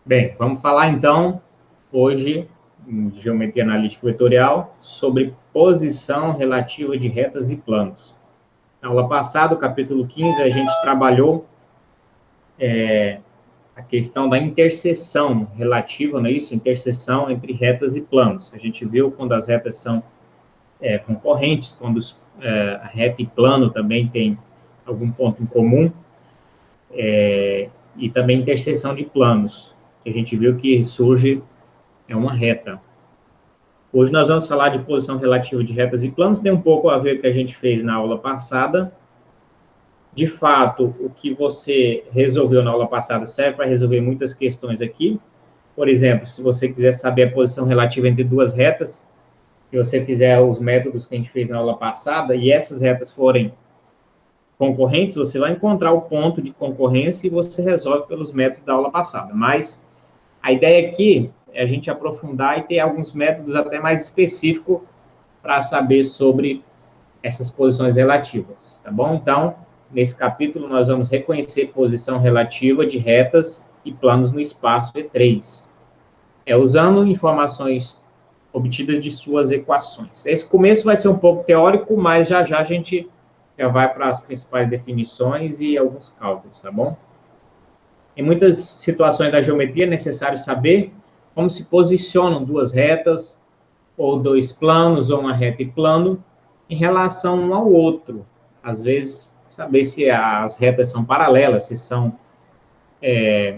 Bem, vamos falar então, hoje, em geometria analítica vetorial, sobre posição relativa de retas e planos. Na aula passada, o capítulo 15, a gente trabalhou a questão da interseção relativa, não é isso? Interseção entre retas e planos. A gente viu quando as retas são concorrentes, quando a reta e plano também tem algum ponto em comum, e também interseção de planos, que a gente viu que surge uma reta. Hoje nós vamos falar de posição relativa de retas e planos, tem um pouco a ver com o que a gente fez na aula passada. De fato, o que você resolveu na aula passada serve para resolver muitas questões aqui. Por exemplo, se você quiser saber a posição relativa entre duas retas, se você fizer os métodos que a gente fez na aula passada, e essas retas forem concorrentes, você vai encontrar o ponto de concorrência e você resolve pelos métodos da aula passada. Mas a ideia aqui é a gente aprofundar e ter alguns métodos até mais específicos para saber sobre essas posições relativas, tá bom? Então, nesse capítulo, nós vamos reconhecer posição relativa de retas e planos no espaço E3, usando informações obtidas de suas equações. Esse começo vai ser um pouco teórico, mas já a gente já vai para as principais definições e alguns cálculos, tá bom? Em muitas situações da geometria é necessário saber como se posicionam duas retas, ou dois planos, ou uma reta e plano, em relação um ao outro. Às vezes, saber se as retas são paralelas, se são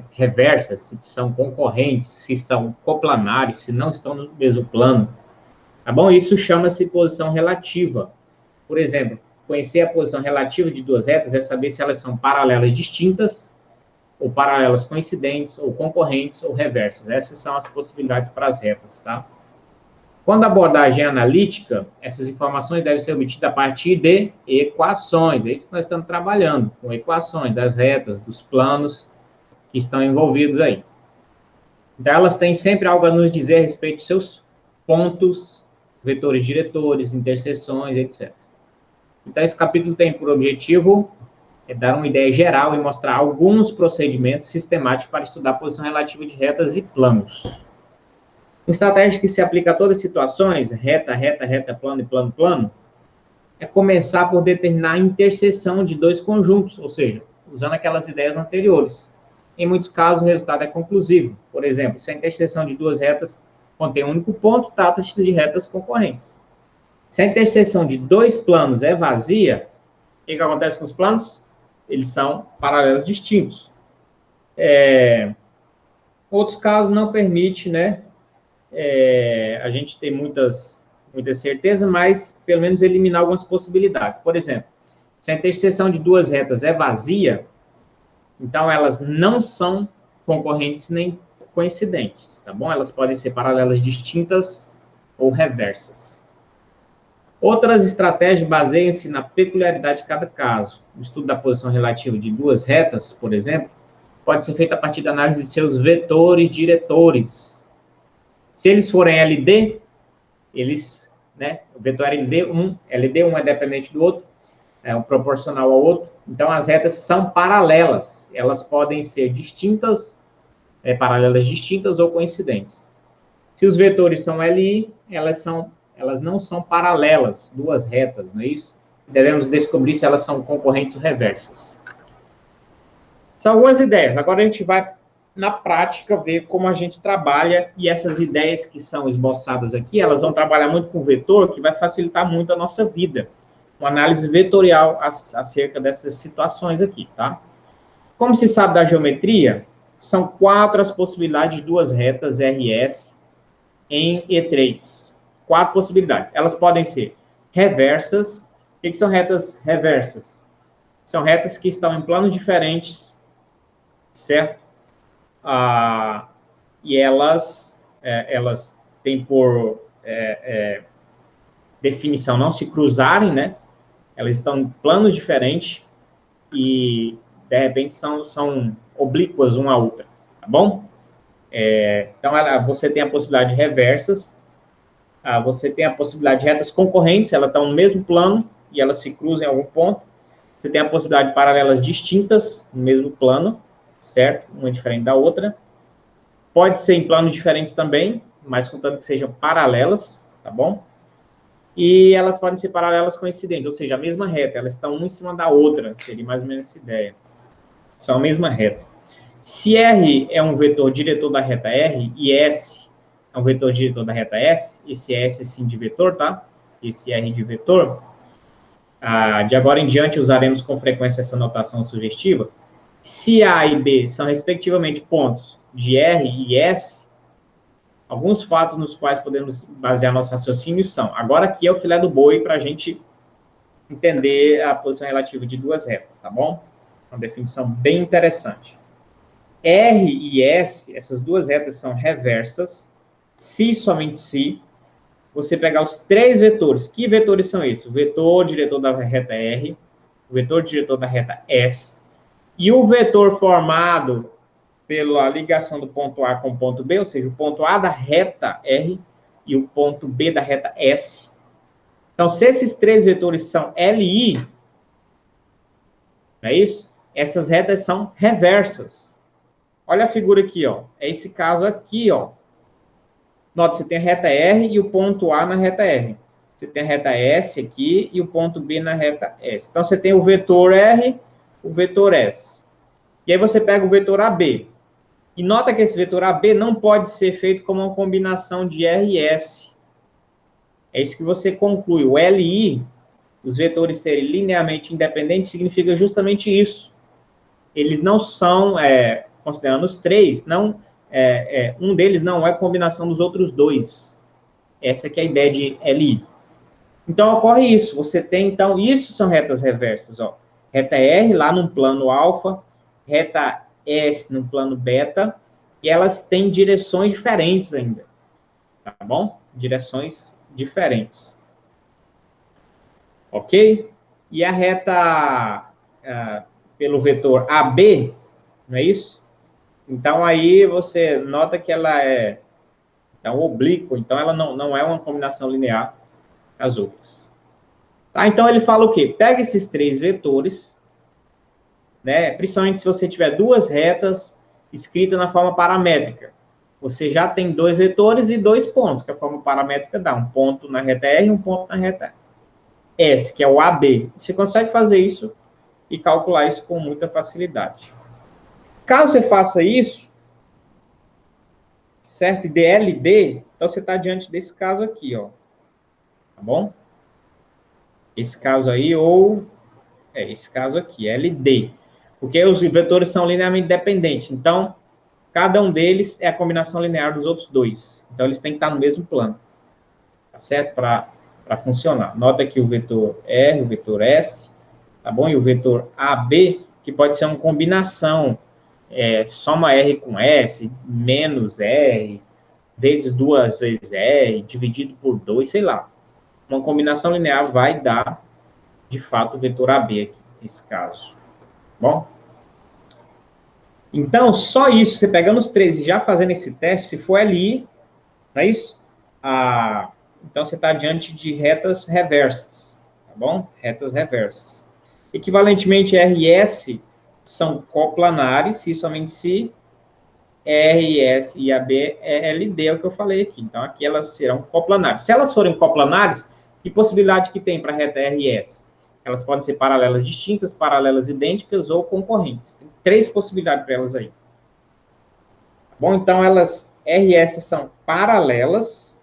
reversas, se são concorrentes, se são coplanares, se não estão no mesmo plano. Tá bom? Isso chama-se posição relativa. Por exemplo, conhecer a posição relativa de duas retas é saber se elas são paralelas distintas, ou paralelas coincidentes, ou concorrentes, ou reversas. Essas são as possibilidades para as retas, tá? Quando a abordagem é analítica, essas informações devem ser obtidas a partir de equações. É isso que nós estamos trabalhando, com equações das retas, dos planos que estão envolvidos aí. Então, elas têm sempre algo a nos dizer a respeito de seus pontos, vetores diretores, interseções, etc. Então, esse capítulo tem por objetivo dar uma ideia geral e mostrar alguns procedimentos sistemáticos para estudar a posição relativa de retas e planos. Uma estratégia que se aplica a todas as situações, reta, reta, reta, plano e plano, plano, é começar por determinar a interseção de dois conjuntos, ou seja, usando aquelas ideias anteriores. Em muitos casos, o resultado é conclusivo. Por exemplo, se a interseção de duas retas contém um único ponto, trata-se de retas concorrentes. Se a interseção de dois planos é vazia, o que acontece com os planos? Eles são paralelos distintos. Outros casos não permite, né, a gente ter muita certeza, mas pelo menos eliminar algumas possibilidades. Por exemplo, se a interseção de duas retas é vazia, então elas não são concorrentes nem coincidentes, tá bom? Elas podem ser paralelas distintas ou reversas. Outras estratégias baseiam-se na peculiaridade de cada caso. O estudo da posição relativa de duas retas, por exemplo, pode ser feito a partir da análise de seus vetores diretores. Se eles forem LD, o vetor LD1 é dependente do outro, é um proporcional ao outro, então as retas são paralelas, elas podem ser distintas, paralelas distintas ou coincidentes. Se os vetores são LI, elas não são paralelas, duas retas, não é isso? Devemos descobrir se elas são concorrentes ou reversas. São algumas ideias, agora a gente vai na prática, ver como a gente trabalha, e essas ideias que são esboçadas aqui, elas vão trabalhar muito com vetor, que vai facilitar muito a nossa vida. Uma análise vetorial acerca dessas situações aqui, tá? Como se sabe da geometria, são 4 as possibilidades de duas retas RS em E3. 4 possibilidades. Elas podem ser reversas. O que são retas reversas? São retas que estão em planos diferentes, certo? E elas têm por definição não se cruzarem, né? Elas estão em planos diferentes e, de repente, são oblíquas uma à outra, tá bom? Então, você tem a possibilidade de reversas, você tem a possibilidade de retas concorrentes, elas estão no mesmo plano e elas se cruzam em algum ponto. Você tem a possibilidade de paralelas distintas no mesmo plano, certo? Uma diferente da outra. Pode ser em planos diferentes também, mas contanto que sejam paralelas, tá bom? E elas podem ser paralelas coincidentes, ou seja, a mesma reta, elas estão uma em cima da outra, seria mais ou menos essa ideia. São a mesma reta. Se R é um vetor diretor da reta R e S é um vetor diretor da reta S, esse S sim de vetor, tá? Esse R de vetor, de agora em diante usaremos com frequência essa notação sugestiva. Se A e B são respectivamente pontos de R e S, alguns fatos nos quais podemos basear nosso raciocínio são, agora aqui é o filé do boi para a gente entender a posição relativa de duas retas, tá bom? Uma definição bem interessante. R e S, essas duas retas são reversas, se somente se você pegar os três vetores. Que vetores são esses? O vetor diretor da reta R, o vetor diretor da reta S, e o vetor formado pela ligação do ponto A com o ponto B, ou seja, o ponto A da reta R e o ponto B da reta S. Então, se esses três vetores são LI, não é isso? Essas retas são reversas. Olha a figura aqui, ó. É esse caso aqui, ó. Nota, você tem a reta R e o ponto A na reta R. Você tem a reta S aqui e o ponto B na reta S. Então, você tem o vetor R, o vetor S. E aí você pega o vetor AB. E nota que esse vetor AB não pode ser feito como uma combinação de R e S. É isso que você conclui. O LI, os vetores serem linearmente independentes, significa justamente isso. Eles não são, considerando os três, um deles não é combinação dos outros dois. Essa que é a ideia de LI. Então, ocorre isso. Você tem, então, isso são retas reversas. Ó. Reta R lá no plano alfa, reta S no plano beta, e elas têm direções diferentes ainda. Tá bom? Direções diferentes. Ok? E a reta pelo vetor AB, não é isso? Então, aí você nota que ela é oblíqua, então ela não é uma combinação linear as outras. Tá? Então, ele fala o quê? Pega esses três vetores, né? Principalmente se você tiver duas retas escritas na forma paramétrica. Você já tem dois vetores e dois pontos, que a forma paramétrica dá. Um ponto na reta R e um ponto na reta S, que é o AB. Você consegue fazer isso e calcular isso com muita facilidade. Caso você faça isso, certo? DLD, então você está diante desse caso aqui, ó. Tá bom? Esse caso aí, ou esse caso aqui, LD. Porque os vetores são linearmente dependentes. Então, cada um deles é a combinação linear dos outros dois. Então, eles têm que estar no mesmo plano. Tá certo? Para funcionar. Nota aqui o vetor R, o vetor S, tá bom? E o vetor AB, que pode ser uma combinação, soma R com S, menos R, vezes 2 vezes R, dividido por 2, sei lá. Uma combinação linear vai dar, de fato, o vetor AB aqui, nesse caso. Bom? Então, só isso, você pegando os três e já fazendo esse teste, se for LI, não é isso? Então, você está diante de retas reversas, tá bom? Retas reversas. Equivalentemente, R e S são coplanares, se somente se R, S e AB é LD, é o que eu falei aqui. Então, aqui elas serão coplanares. Se elas forem coplanares, que possibilidade que tem para a reta R e S? Elas podem ser paralelas distintas, paralelas idênticas ou concorrentes. Tem três possibilidades para elas aí. Tá bom? Então, elas, R e S são paralelas,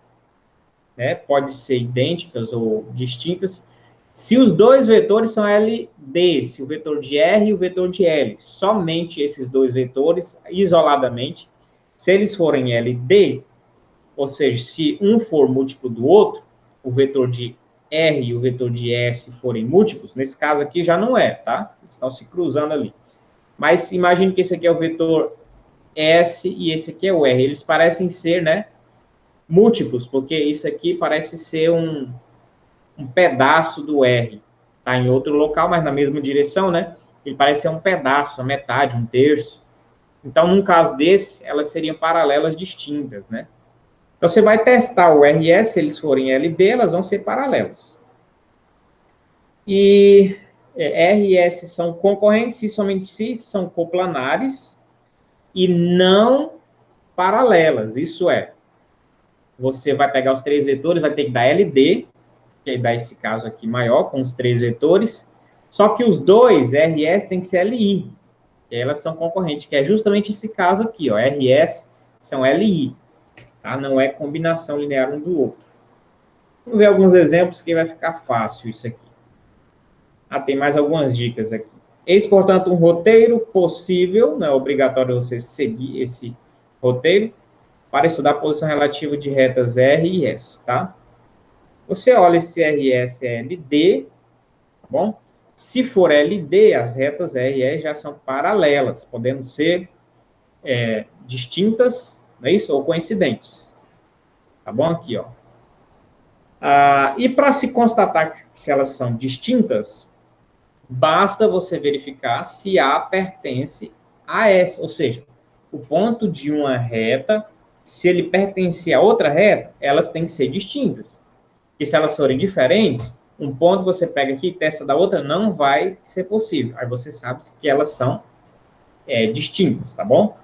né? Pode ser idênticas ou distintas, se os dois vetores são LD, se o vetor de R e o vetor de L, somente esses dois vetores, isoladamente, se eles forem LD, ou seja, se um for múltiplo do outro, o vetor de R e o vetor de S forem múltiplos, nesse caso aqui já não é, tá? Eles estão se cruzando ali. Mas imagine que esse aqui é o vetor S e esse aqui é o R. Eles parecem ser, né, múltiplos, porque isso aqui parece ser um pedaço do R. Está em outro local, mas na mesma direção, né? Ele parece ser um pedaço, a metade, um terço. Então, num caso desse, elas seriam paralelas distintas, né? Então, você vai testar o RS, se eles forem LD, elas vão ser paralelas. E R e S são concorrentes, e somente se são coplanares, e não paralelas. Isso é, você vai pegar os três vetores, vai ter que dar LD, que aí dá esse caso aqui maior, com os três vetores, só que os dois, RS, tem que ser LI, que elas são concorrentes, que é justamente esse caso aqui, ó, RS são LI, tá? Não é combinação linear um do outro. Vamos ver alguns exemplos que vai ficar fácil isso aqui. Tem mais algumas dicas aqui. Eis, portanto, um roteiro possível, não é obrigatório você seguir esse roteiro, para estudar a posição relativa de retas R e S, tá? Você olha se RS é LD, tá bom? Se for LD, as retas R e S já são paralelas, podendo ser distintas, não é isso? Ou coincidentes. Tá bom? Aqui, ó. E para se constatar se elas são distintas, basta você verificar se A pertence a S, ou seja, o ponto de uma reta, se ele pertencer a outra reta, elas têm que ser distintas. Porque se elas forem diferentes, um ponto você pega aqui e testa da outra, não vai ser possível. Aí você sabe que elas são distintas, tá bom?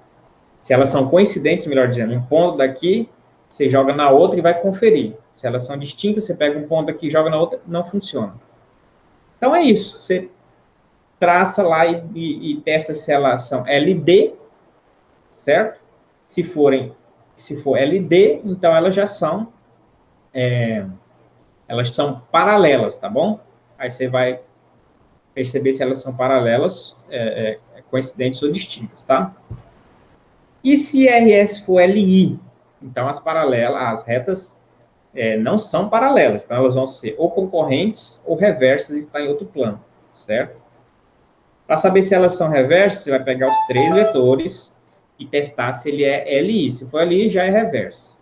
Se elas são coincidentes, melhor dizendo, um ponto daqui, você joga na outra e vai conferir. Se elas são distintas, você pega um ponto aqui e joga na outra, não funciona. Então é isso. Você traça lá e testa se elas são LD, certo? Se for LD, então elas já são paralelas, tá bom? Aí você vai perceber se elas são paralelas, coincidentes ou distintas, tá? E se RS for LI? Então as retas não são paralelas, então elas vão ser ou concorrentes ou reversas e está em outro plano, certo? Para saber se elas são reversas, você vai pegar os três vetores e testar se ele é LI. Se for LI, já é reverso.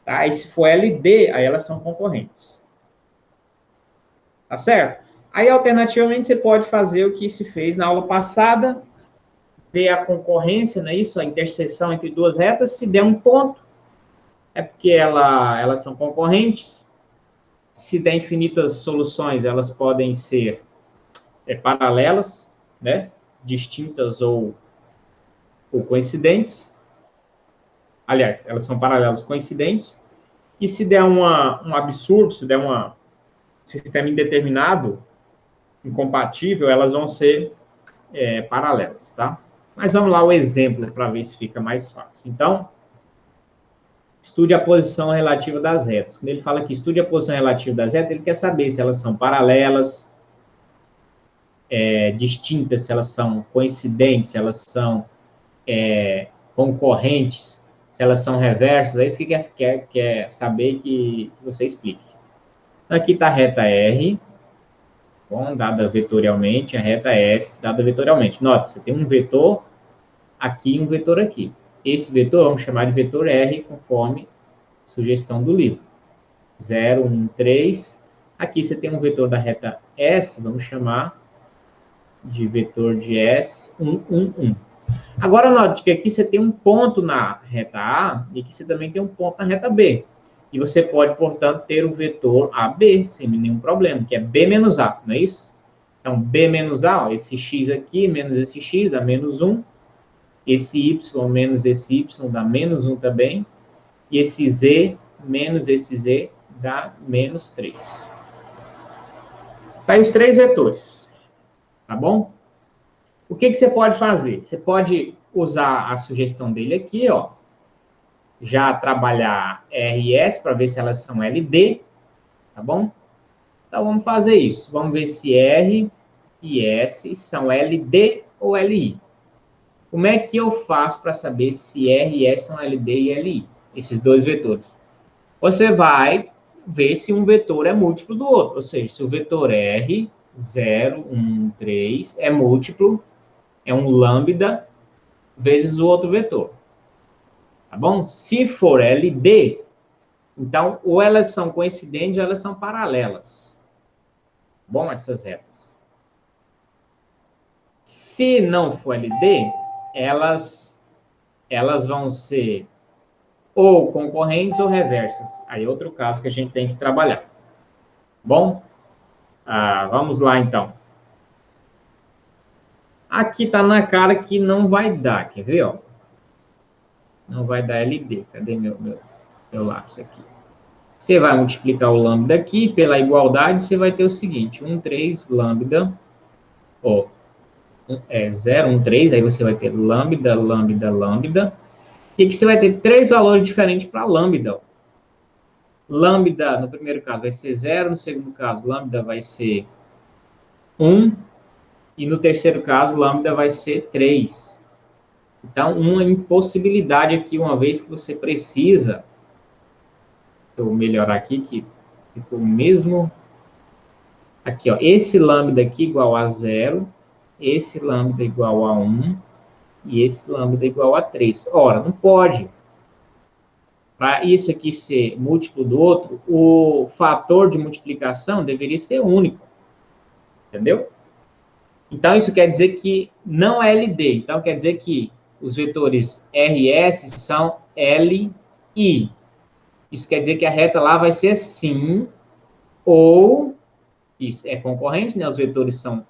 Tá? E se for LD, aí elas são concorrentes. Tá certo? Aí, alternativamente, você pode fazer o que se fez na aula passada, ver a concorrência, não é isso? A interseção entre duas retas. Se der um ponto, é porque elas são concorrentes. Se der infinitas soluções, elas podem ser paralelas, né? Distintas ou coincidentes. Aliás, elas são paralelas coincidentes. E se der um absurdo, se der um sistema indeterminado, incompatível, elas vão ser paralelas, tá? Mas vamos lá o exemplo para ver se fica mais fácil. Então, estude a posição relativa das retas. Quando ele fala que estude a posição relativa das retas, ele quer saber se elas são paralelas, distintas, se elas são coincidentes, se elas são concorrentes, se elas são reversas. É isso que quer saber que você explique. Aqui está a reta R, bom, dada vetorialmente, a reta S, dada vetorialmente. Note, você tem um vetor aqui e um vetor aqui. Esse vetor vamos chamar de vetor R, conforme sugestão do livro. 0, 1, 3. Aqui você tem um vetor da reta S, vamos chamar de vetor de S, 1, 1, 1. Agora, note que aqui você tem um ponto na reta A e aqui você também tem um ponto na reta B. E você pode, portanto, ter o vetor AB sem nenhum problema, que é B menos A, não é isso? Então, B menos A, ó, esse X aqui menos esse X dá menos 1. Esse Y menos esse Y dá menos 1 também. E esse Z menos esse Z dá menos 3. Tá aí os três vetores, tá bom? O que você pode fazer? Você pode usar a sugestão dele aqui, ó, já trabalhar R e S para ver se elas são LD, tá bom? Então, vamos fazer isso. Vamos ver se R e S são LD ou LI. Como é que eu faço para saber se R e S são LD e LI? Esses dois vetores. Você vai ver se um vetor é múltiplo do outro. Ou seja, se o vetor R, 0, 1, 3, é múltiplo, é um lambda, vezes o outro vetor. Tá bom? Se for LD, então, ou elas são coincidentes ou elas são paralelas. Bom, essas retas. Se não for LD, elas vão ser ou concorrentes ou reversas. Aí é outro caso que a gente tem que trabalhar. Bom, vamos lá então. Aqui está na cara que não vai dar, quer ver? Ó? não vai dar LD. Cadê meu lápis aqui? Você vai multiplicar o lambda aqui, pela igualdade, você vai ter o seguinte, 1, 3, lambda, ó, 0, 1, 3, aí você vai ter lambda, lambda, lambda, e aqui você vai ter 3 valores diferentes para lambda, ó. Lambda, no primeiro caso, vai ser 0, no segundo caso, lambda vai ser 1, e no terceiro caso, lambda vai ser 3. Então, uma impossibilidade aqui, uma vez que você precisa, eu vou melhorar aqui, que ficou o mesmo. Aqui, ó, esse lambda aqui igual a 0, esse lambda igual a 1 e esse lambda igual a 3. Ora, não pode. Para isso aqui ser múltiplo do outro, o fator de multiplicação deveria ser único. Entendeu? Então, isso quer dizer que não é LD. Então, quer dizer que os vetores RS são LI. Isso quer dizer que a reta lá vai ser assim, ou, isso é concorrente, né? Os vetores são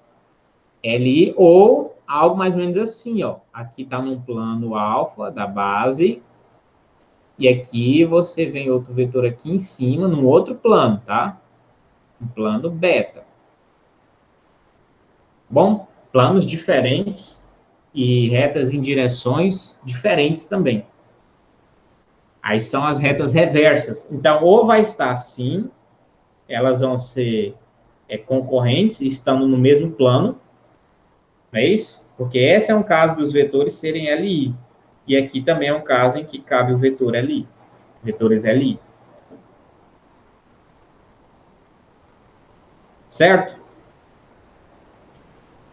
LI, ou algo mais ou menos assim, ó. Aqui está num plano alfa da base, e aqui você vem outro vetor aqui em cima, num outro plano, tá? Um plano beta. Bom, planos diferentes e retas em direções diferentes também. Aí são as retas reversas. Então, ou vai estar assim, elas vão ser concorrentes, estando no mesmo plano, não é isso? Porque esse é um caso dos vetores serem LI. E aqui também é um caso em que cabe o vetor LI, vetores LI. Certo?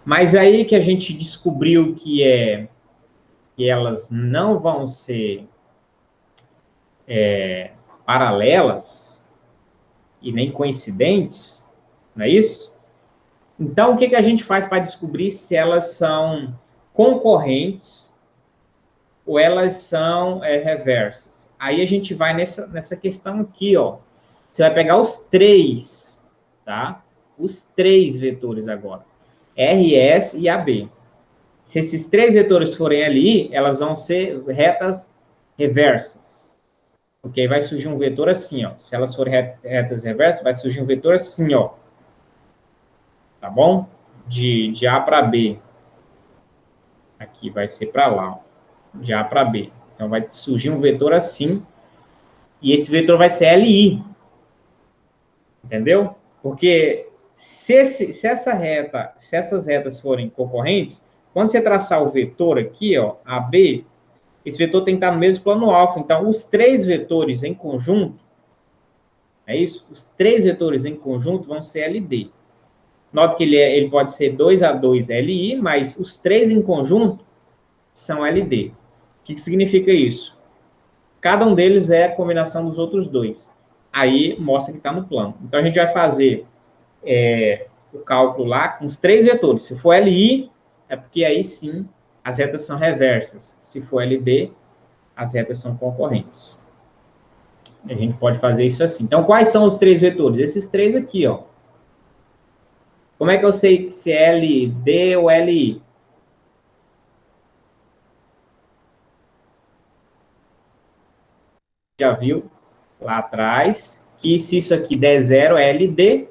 Mas aí que a gente descobriu que elas não vão ser paralelas e nem coincidentes, não é isso? Então, o que a gente faz para descobrir se elas são concorrentes ou elas são reversas? Aí a gente vai nessa questão aqui, ó. Você vai pegar os três, tá? Os três vetores agora. RS e AB. Se esses três vetores forem ali, elas vão ser retas reversas. Porque aí vai surgir um vetor assim, ó. Se elas forem retas reversas, vai surgir um vetor assim, ó. Tá bom? De A para B. Aqui vai ser para lá, ó. De A para B. Então vai surgir um vetor assim. E esse vetor vai ser LI. Entendeu? Porque se essas retas forem concorrentes, quando você traçar o vetor aqui, ó, AB, esse vetor tem que estar no mesmo plano alfa. Então, os três vetores em conjunto, é isso? Os três vetores em conjunto vão ser LD. Nota que ele pode ser 2A2 LI, mas os três em conjunto são LD. O que significa isso? Cada um deles é a combinação dos outros dois. Aí mostra que está no plano. Então, a gente vai fazer o cálculo lá com os três vetores. Se for LI, é porque aí sim as retas são reversas. Se for LD, as retas são concorrentes. A gente pode fazer isso assim. Então, quais são os três vetores? Esses três aqui, ó. Como é que eu sei se é LD ou LI? Já viu lá atrás que se isso aqui der zero é LD,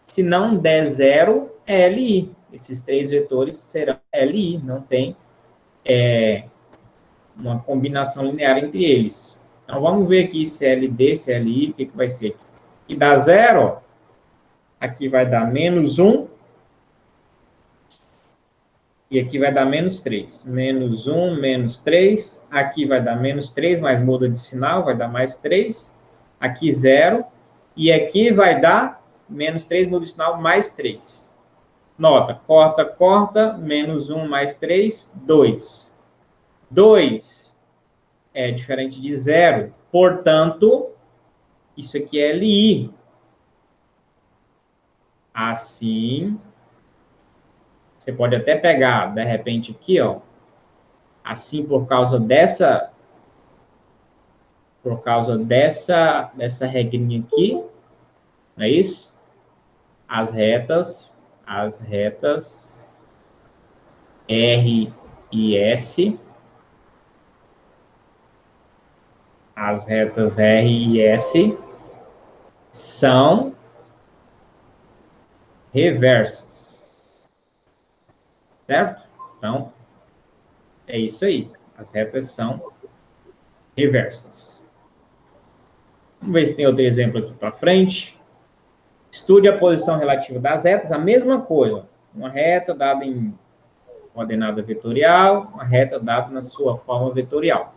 se não der zero é LI. Esses três vetores serão LI, não tem uma combinação linear entre eles. Então, vamos ver aqui se é LD, se é LI, o que vai ser aqui. E dá zero, ó. Aqui vai dar menos 1, e aqui vai dar menos 3. Menos 1, menos 3. Aqui vai dar menos 3, mas muda de sinal, vai dar mais 3. Aqui 0. E aqui vai dar menos 3, muda de sinal, mais 3. Nota, corta, corta, menos 1 mais 3, 2. 2 é diferente de 0. Portanto, isso aqui é LI. Assim, você pode até pegar, de repente, aqui, ó. Assim, por causa dessa regrinha aqui, não é isso? As retas R e S As retas R e S são reversas. Certo? Então, é isso aí. As retas são reversas. Vamos ver se tem outro exemplo aqui para frente. Estude a posição relativa das retas. A mesma coisa. Uma reta dada em coordenada vetorial, uma reta dada na sua forma vetorial.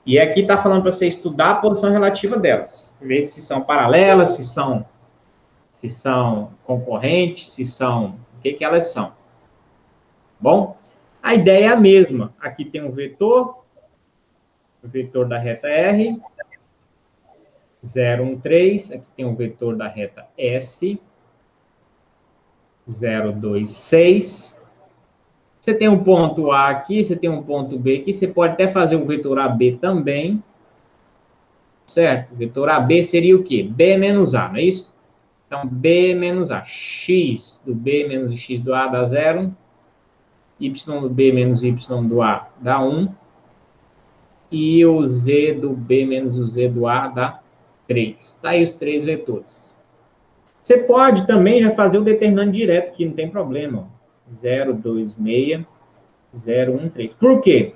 E aqui está falando para você estudar a posição relativa delas. Ver se são paralelas, se são concorrentes, se são... O que elas são. Bom? A ideia é a mesma. Aqui tem um vetor, o vetor da reta R, 0, 1, 3. Aqui tem um vetor da reta S, 0, 2, 6. Você tem um ponto A aqui, você tem um ponto B aqui, você pode até fazer o vetor AB também, certo? O vetor AB seria o quê? B menos A, não é isso? Então, B menos A. X do B menos X do A dá 0. Y do B menos Y do A dá 1. E o Z do B menos o Z do A dá 3. Está aí os 3 vetores. Você pode também já fazer o determinante direto, que não tem problema. 0, 2, 6, 0, 1, 3. Por quê?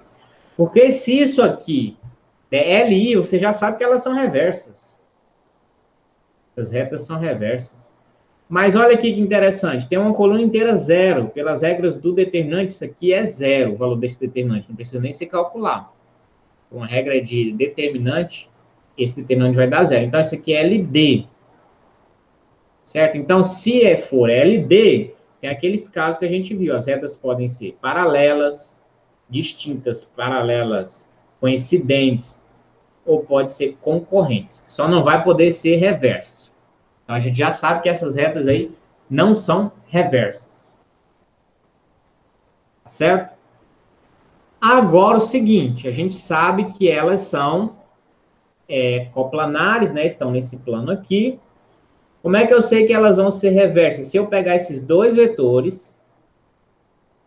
Porque se isso aqui é LI, você já sabe que elas são reversas. As retas são reversas. Mas olha aqui que interessante. Tem uma coluna inteira 0. Pelas regras do determinante, isso aqui é 0, o valor desse determinante. Não precisa nem se calcular. Uma regra de determinante, esse determinante vai dar 0. Então, isso aqui é LD. Certo? Então, se for LD, tem aqueles casos que a gente viu. As retas podem ser paralelas, distintas, paralelas, coincidentes, ou pode ser concorrentes. Só não vai poder ser reverso. Então, a gente já sabe que essas retas aí não são reversas. Tá certo? Agora, o seguinte, a gente sabe que elas são coplanares, né? Estão nesse plano aqui. Como é que eu sei que elas vão ser reversas? Se eu pegar esses dois vetores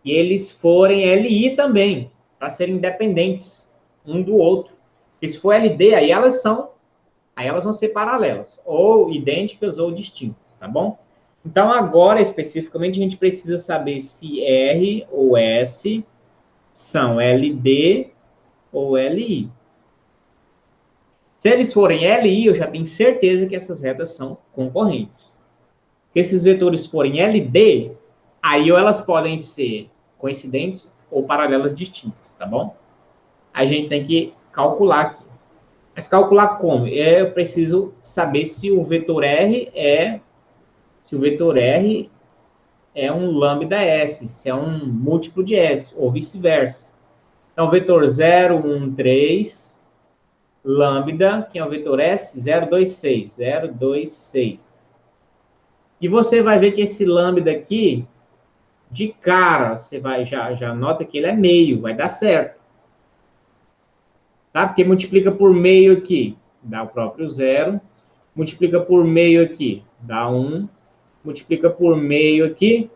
e eles forem LI também, para serem independentes um do outro. E se for LD, aí elas vão ser paralelas, ou idênticas ou distintas, tá bom? Então, agora, especificamente, a gente precisa saber se R ou S são LD ou LI. Se eles forem LI, eu já tenho certeza que essas retas são concorrentes. Se esses vetores forem LD, aí ou elas podem ser coincidentes ou paralelas distintas, tá bom? A gente tem que calcular aqui. Mas calcular como? Eu preciso saber se o vetor R é um lambda S, se é um múltiplo de S, ou vice-versa. Então, vetor 0, 1, 3, lambda, que é o vetor S, 0, 2, 6, 0, 2, 6. E você vai ver que esse lambda aqui, de cara, você vai já nota que ele é meio, vai dar certo. Tá? Porque multiplica por meio aqui, dá o próprio 0. Multiplica por meio aqui, dá 1. Multiplica por meio aqui,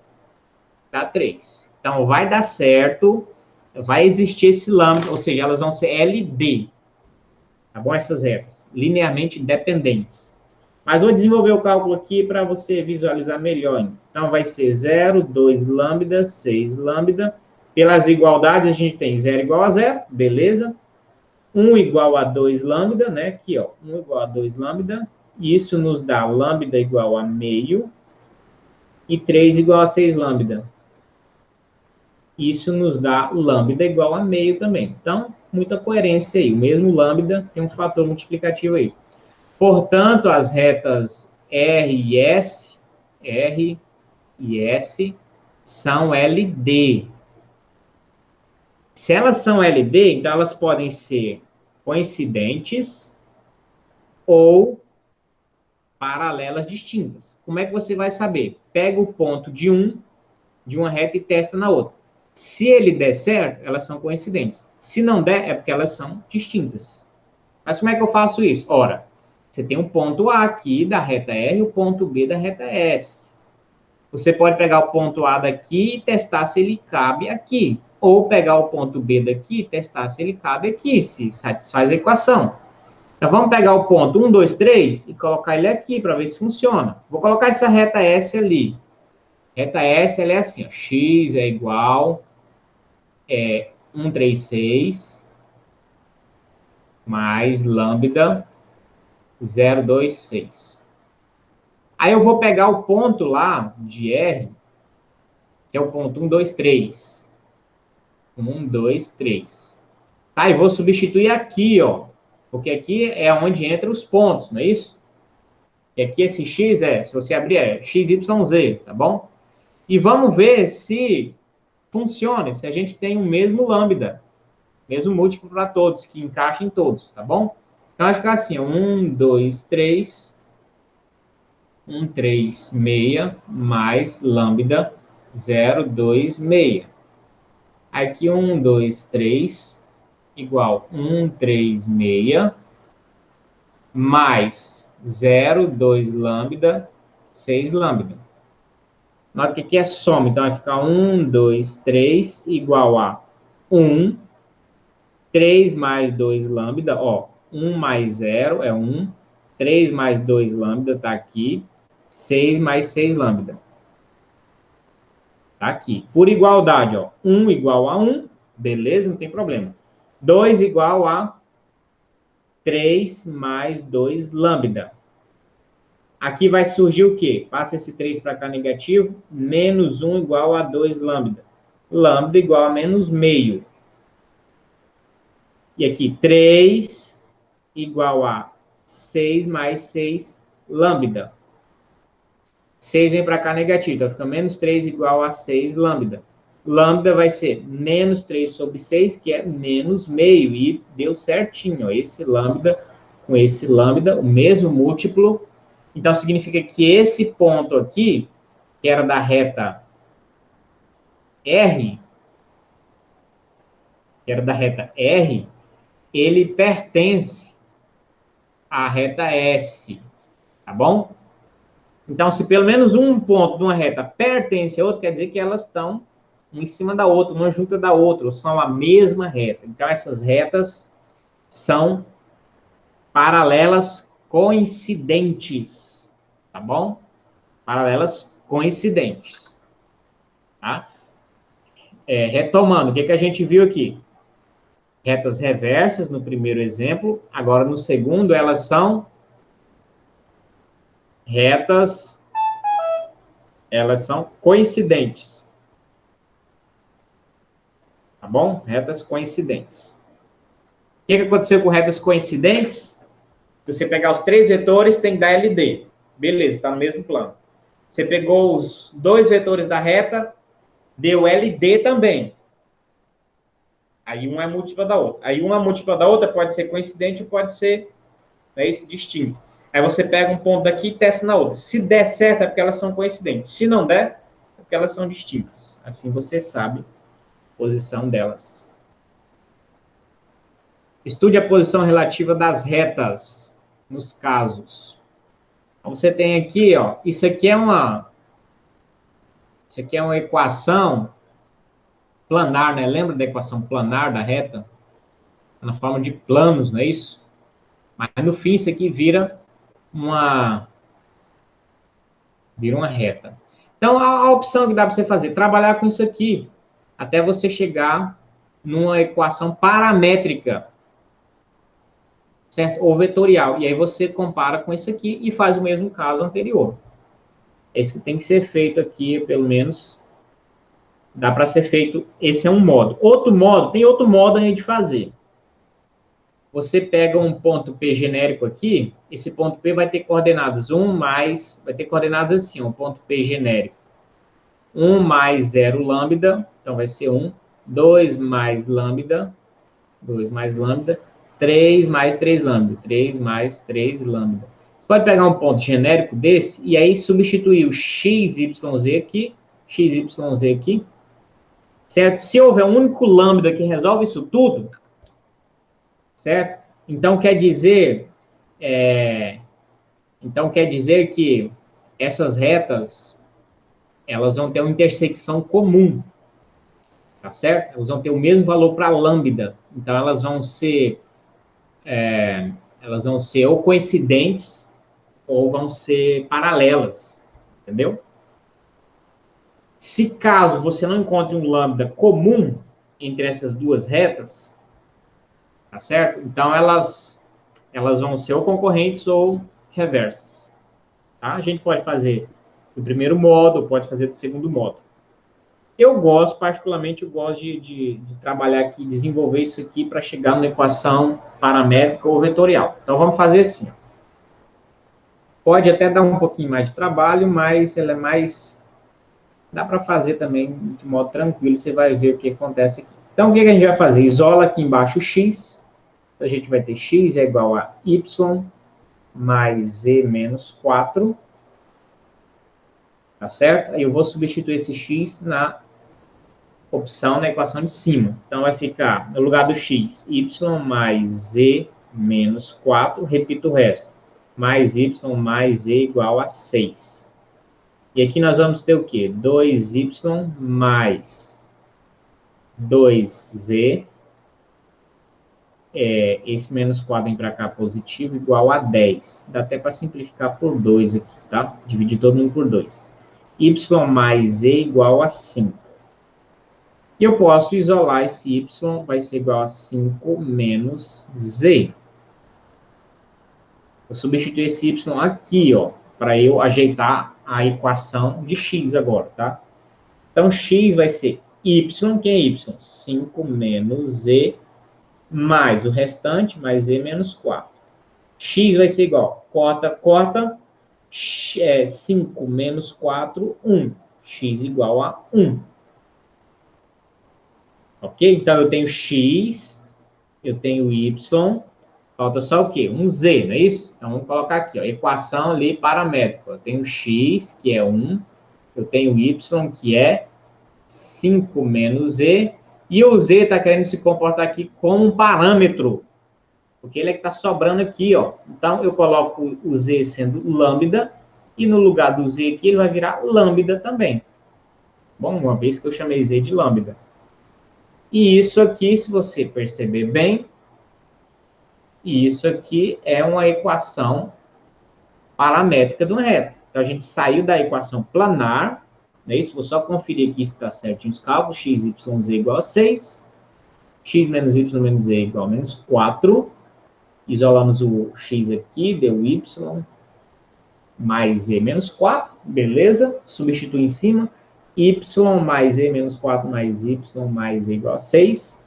dá 3. Então, vai dar certo, vai existir esse lambda, ou seja, elas vão ser LD. Tá bom? Essas retas, linearmente dependentes. Mas vou desenvolver o cálculo aqui para você visualizar melhor. Então, vai ser 0, 2 lambda, 6 lambda. Pelas igualdades, a gente tem 0 igual a 0, beleza? 1 igual a 2 lambda, né? Aqui, ó, 1 igual a 2 lambda. Isso nos dá lambda igual a meio. E 3 igual a 6 lambda. Isso nos dá lambda igual a meio também. Então, muita coerência aí. O mesmo lambda tem um fator multiplicativo aí. Portanto, as retas R e S são LD. Se elas são LD, então elas podem ser coincidentes ou paralelas distintas. Como é que você vai saber? Pega o ponto de uma reta e testa na outra. Se ele der certo, elas são coincidentes. Se não der, é porque elas são distintas. Mas como é que eu faço isso? Ora, você tem um ponto A aqui da reta R e o ponto B da reta S. Você pode pegar o ponto A daqui e testar se ele cabe aqui. ou pegar o ponto B daqui e testar se ele cabe aqui, se satisfaz a equação. Então, vamos pegar o ponto 1, 2, 3 e colocar ele aqui para ver se funciona. Vou colocar essa reta S ali. Reta S, ela é assim, ó, x é igual 136 mais lambda 026. Aí eu vou pegar o ponto lá de R, que é o ponto 1, 2, 3. 1, 2, 3. Tá, e vou substituir aqui, ó. Porque aqui é onde entram os pontos, não é isso? E aqui esse x se você abrir, é XYZ, tá bom? E vamos ver se funciona, se a gente tem o mesmo lambda, mesmo múltiplo para todos, que encaixa em todos, tá bom? Então vai ficar assim, 1, 2, 3, 1, 3, 6, mais lambda 0, 2, 6. Aqui 1, 2, 3, igual 1, 3, 6, mais 0, 2 lambda, 6 lambda. Nota que aqui é soma, então vai ficar 1, 2, 3, igual a 1, 3 mais 2 lambda, ó, 1 mais 0 é 1, 3 mais 2 lambda está aqui, 6 mais 6 lambda. Está aqui. Por igualdade, ó, 1 igual a 1, beleza, não tem problema. 2 igual a 3 mais 2 lambda. Aqui vai surgir o quê? Passa esse 3 para cá negativo, menos 1 igual a 2 lambda. Lambda igual a menos meio. E aqui, 3 igual a 6 mais 6 lambda. 6 vem para cá negativo, então fica menos 3 igual a 6 lambda. Lambda vai ser menos 3 sobre 6, que é menos meio. E deu certinho, ó, esse lambda com esse lambda, o mesmo múltiplo. Então, significa que esse ponto aqui, que era da reta R, ele pertence à reta S, tá bom? Então, se pelo menos um ponto de uma reta pertence a outra, quer dizer que elas estão uma em cima da outra, uma junta da outra, ou são a mesma reta. Então, essas retas são paralelas coincidentes, tá bom? Paralelas coincidentes, tá? Retomando, o que a gente viu aqui? Retas reversas no primeiro exemplo, agora no segundo elas são coincidentes. Tá bom? Retas coincidentes. O que aconteceu com retas coincidentes? Se você pegar os 3 vetores, tem que dar LD. Beleza, está no mesmo plano. Você pegou os 2 vetores da reta, deu LD também. Aí uma é múltipla da outra. Aí uma múltipla da outra pode ser coincidente ou pode ser distinto. Aí você pega um ponto daqui e testa na outra. Se der certo, é porque elas são coincidentes. Se não der, é porque elas são distintas. Assim você sabe a posição delas. Estude a posição relativa das retas nos casos. Então, você tem aqui, ó, isso aqui é uma equação planar, né? Lembra da equação planar da reta? Na forma de planos, não é isso? Mas no fim isso aqui vira uma reta. Então a opção que dá para você fazer, trabalhar com isso aqui até você chegar numa equação paramétrica, certo? Ou vetorial. E aí você compara com isso aqui e faz o mesmo caso anterior. É isso que tem que ser feito aqui, pelo menos. Dá para ser feito, esse é um modo. Tem outro modo aí de fazer. Você pega um ponto P genérico aqui, esse ponto P vai ter coordenadas 1 mais, vai ter coordenadas assim, um ponto P genérico. 1 mais 0 lambda, então vai ser 1, 2 mais lambda, 3 mais 3 lambda, 3 mais 3 lambda. Você pode pegar um ponto genérico desse e aí substituir o XYZ aqui, certo? Se houver um único lambda que resolve isso tudo, certo? Então quer dizer que essas retas elas vão ter uma intersecção comum, tá certo? Elas vão ter o mesmo valor para lambda. Então, elas vão ser ou coincidentes ou vão ser paralelas, entendeu? Se caso você não encontre um lambda comum entre essas duas retas, tá certo? Então, elas vão ser ou concorrentes ou reversas. Tá? A gente pode fazer do primeiro modo, ou pode fazer do segundo modo. Eu gosto, particularmente, de trabalhar aqui, desenvolver isso aqui para chegar numa equação paramétrica ou vetorial. Então, vamos fazer assim. Pode até dar um pouquinho mais de trabalho, mas ela é mais... Dá para fazer também de modo tranquilo, você vai ver o que acontece aqui. Então, o que a gente vai fazer? Isola aqui embaixo o x. Então, a gente vai ter x é igual a y mais e menos 4. Tá certo? Aí eu vou substituir esse x na opção na equação de cima. Então, vai ficar, no lugar do x, y mais e menos 4, repito o resto, mais y mais e igual a 6. E aqui nós vamos ter o quê? 2y mais 2z, esse menos 4 vem para cá positivo, igual a 10. Dá até para simplificar por 2 aqui, tá? Dividir todo mundo por 2. Y mais e igual a 5. E eu posso isolar esse y, vai ser igual a 5 menos z. Vou substituir esse y aqui, ó, para eu ajeitar a equação de x agora, tá? Então, x vai ser y, que é y? 5 menos z, mais o restante, mais e menos 4. X vai ser igual, corta, 5 menos 4, 1. X igual a 1. Ok? Então, eu tenho x, eu tenho y, falta só o quê? Um z, não é isso? Então, vamos colocar aqui, ó, equação ali paramétrica. Eu tenho x, que é 1, eu tenho y, que é 5 menos z, e o z está querendo se comportar aqui como um parâmetro, porque ele é que está sobrando aqui, ó. Então, eu coloco o z sendo lambda, e no lugar do z aqui, ele vai virar lambda também. Bom, uma vez que eu chamei z de lambda. E isso aqui, se você perceber bem, isso aqui é uma equação paramétrica de uma reta. Então, a gente saiu da equação planar, não é isso? Vou só conferir aqui se está certinho os cálculos. X, y, z igual a 6. X menos y menos z igual a menos 4. Isolamos o x aqui, deu y mais z menos 4. Beleza? Substitui em cima. Y mais z menos 4 mais y mais z igual a 6.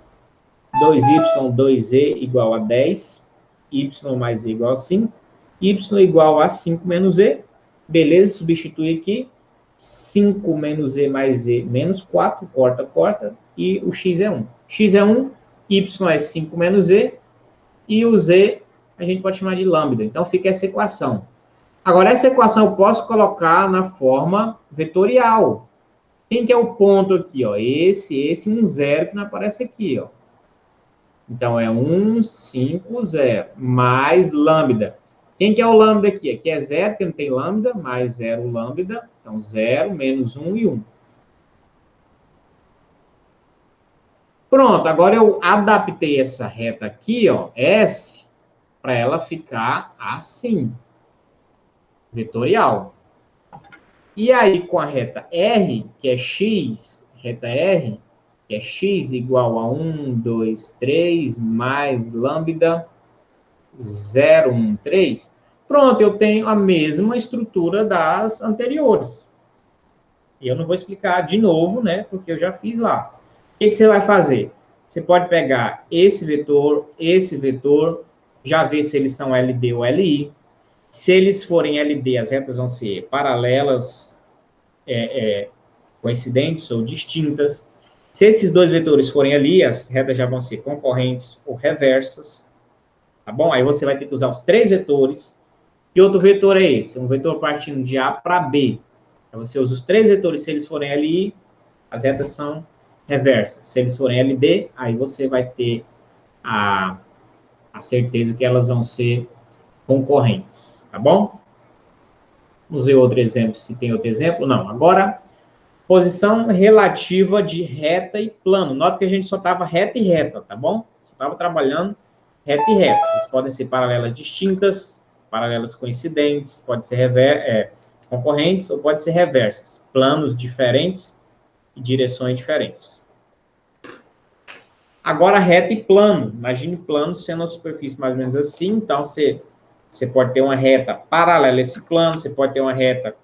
2y, 2z igual a 10. Y mais z igual a 5. Y igual a 5 menos z. Beleza? Substitui aqui. 5 menos z mais z menos 4. Corta. E o x é 1. X é 1. Y é 5 menos z. E o z a gente pode chamar de lambda. Então, fica essa equação. Agora, essa equação eu posso colocar na forma vetorial. Quem que é o ponto aqui? Ó? Esse, um zero que não aparece aqui. Ó. Então, é 1, 5, 0, mais lambda. Quem que é o lambda aqui? Aqui é 0, porque não tem lambda, mais 0 lambda. Então, 0, menos 1 e 1. Pronto, agora eu adaptei essa reta aqui, ó, S, para ela ficar assim, vetorial. E aí, com a reta R, que é x, reta R, que é x igual a 1, 2, 3, mais lambda 0, 1, 3. Pronto, eu tenho a mesma estrutura das anteriores. E eu não vou explicar de novo, né, porque eu já fiz lá. O que você vai fazer? Você pode pegar esse vetor, já ver se eles são LD ou LI. Se eles forem LD, as retas vão ser paralelas, coincidentes ou distintas. Se esses dois vetores forem ali, as retas já vão ser concorrentes ou reversas. Tá bom? Aí você vai ter que usar os três vetores. Que outro vetor é esse? Um vetor partindo de A para B. Então, você usa os três vetores, se eles forem LI, as retas são reversas. Se eles forem LD, aí você vai ter a certeza que elas vão ser concorrentes. Tá bom? Vamos ver outro exemplo, se tem outro exemplo. Não, agora Posição relativa de reta e plano. Nota que a gente só estava reta e reta, tá bom? Só estava trabalhando reta e reta. Elas podem ser paralelas distintas, paralelas coincidentes, pode ser concorrentes ou pode ser reversas. Planos diferentes e direções diferentes. Agora, reta e plano. Imagine plano sendo uma superfície mais ou menos assim. Então, você pode ter uma reta paralela a esse plano, você pode ter uma reta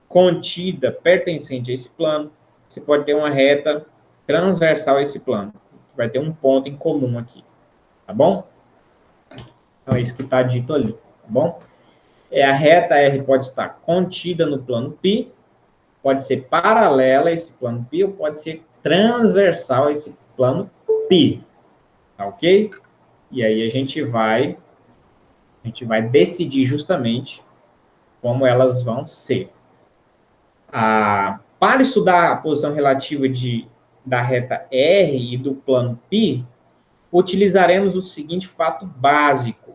contida, pertencente a esse plano, você pode ter uma reta transversal a esse plano. Vai ter um ponto em comum aqui, tá bom? Então, é isso que está dito ali, tá bom? A reta R pode estar contida no plano π, pode ser paralela a esse plano π, ou pode ser transversal a esse plano π, tá ok? E aí a gente vai decidir justamente como elas vão ser. Para estudar a posição relativa da reta R e do plano π, utilizaremos o seguinte fato básico.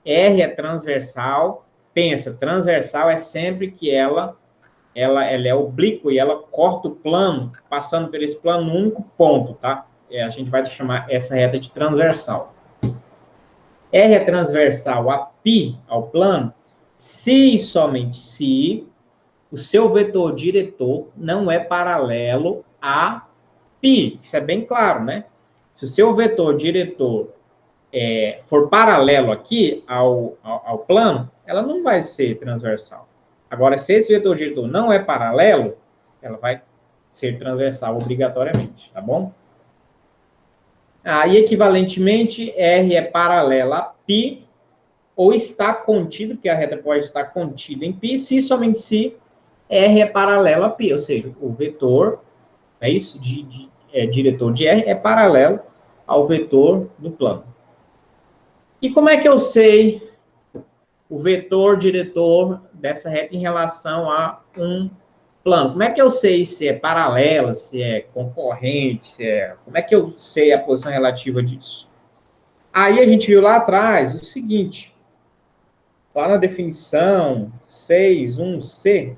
R é transversal. Pensa, transversal é sempre que ela é oblíqua e ela corta o plano, passando por esse plano num único ponto, tá? A gente vai chamar essa reta de transversal. R é transversal a π, ao plano, se e somente se o seu vetor diretor não é paralelo a π. Isso é bem claro, né? Se o seu vetor diretor for paralelo aqui ao plano, ela não vai ser transversal. Agora, se esse vetor diretor não é paralelo, ela vai ser transversal obrigatoriamente, tá bom? E equivalentemente, R é paralela a π, ou está contido, porque a reta pode estar contida em π, se somente se R é paralelo a π, ou seja, o vetor, é isso, diretor de R é paralelo ao vetor do plano. E como é que eu sei o vetor diretor dessa reta em relação a um plano? Como é que eu sei se é paralela, se é concorrente, como é que eu sei a posição relativa disso? Aí a gente viu lá atrás o seguinte, lá na definição 6.1c,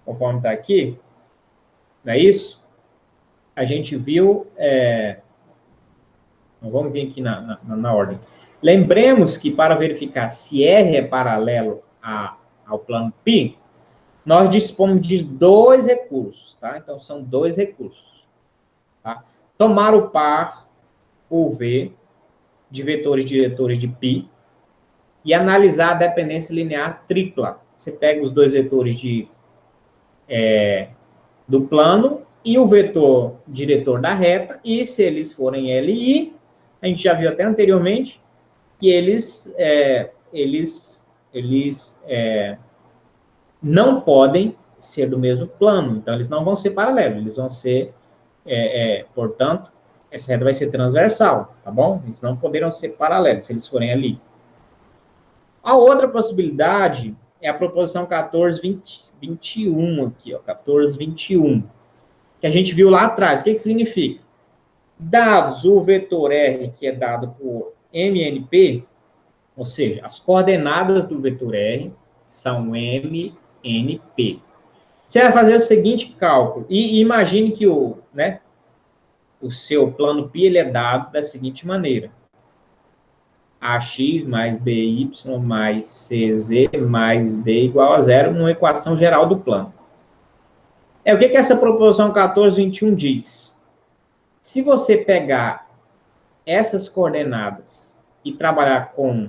conforme está aqui, não é isso? A gente viu... vamos vir aqui na ordem. Lembremos que para verificar se R é paralelo ao plano π, nós dispomos de dois recursos, tá? Então, são dois recursos. Tá? Tomar o par, o V, de vetores diretores de π, e analisar a dependência linear tripla. Você pega os dois vetores do plano e o vetor diretor da reta, e se eles forem L e I, a gente já viu até anteriormente que eles não podem ser do mesmo plano, então eles não vão ser paralelos, eles vão ser, portanto, essa reta vai ser transversal, tá bom? Eles não poderão ser paralelos, se eles forem ali. A outra possibilidade é a proposição 14.21 aqui, ó, 14.21, que a gente viu lá atrás. O que significa? Dados o vetor R, que é dado por MNP, ou seja, as coordenadas do vetor R são MNP. Você vai fazer o seguinte cálculo, e imagine que o seu plano π ele é dado da seguinte maneira. AX mais BY mais CZ mais D igual a zero, numa equação geral do plano. O que essa proposição 14.21 diz? Se você pegar essas coordenadas e trabalhar com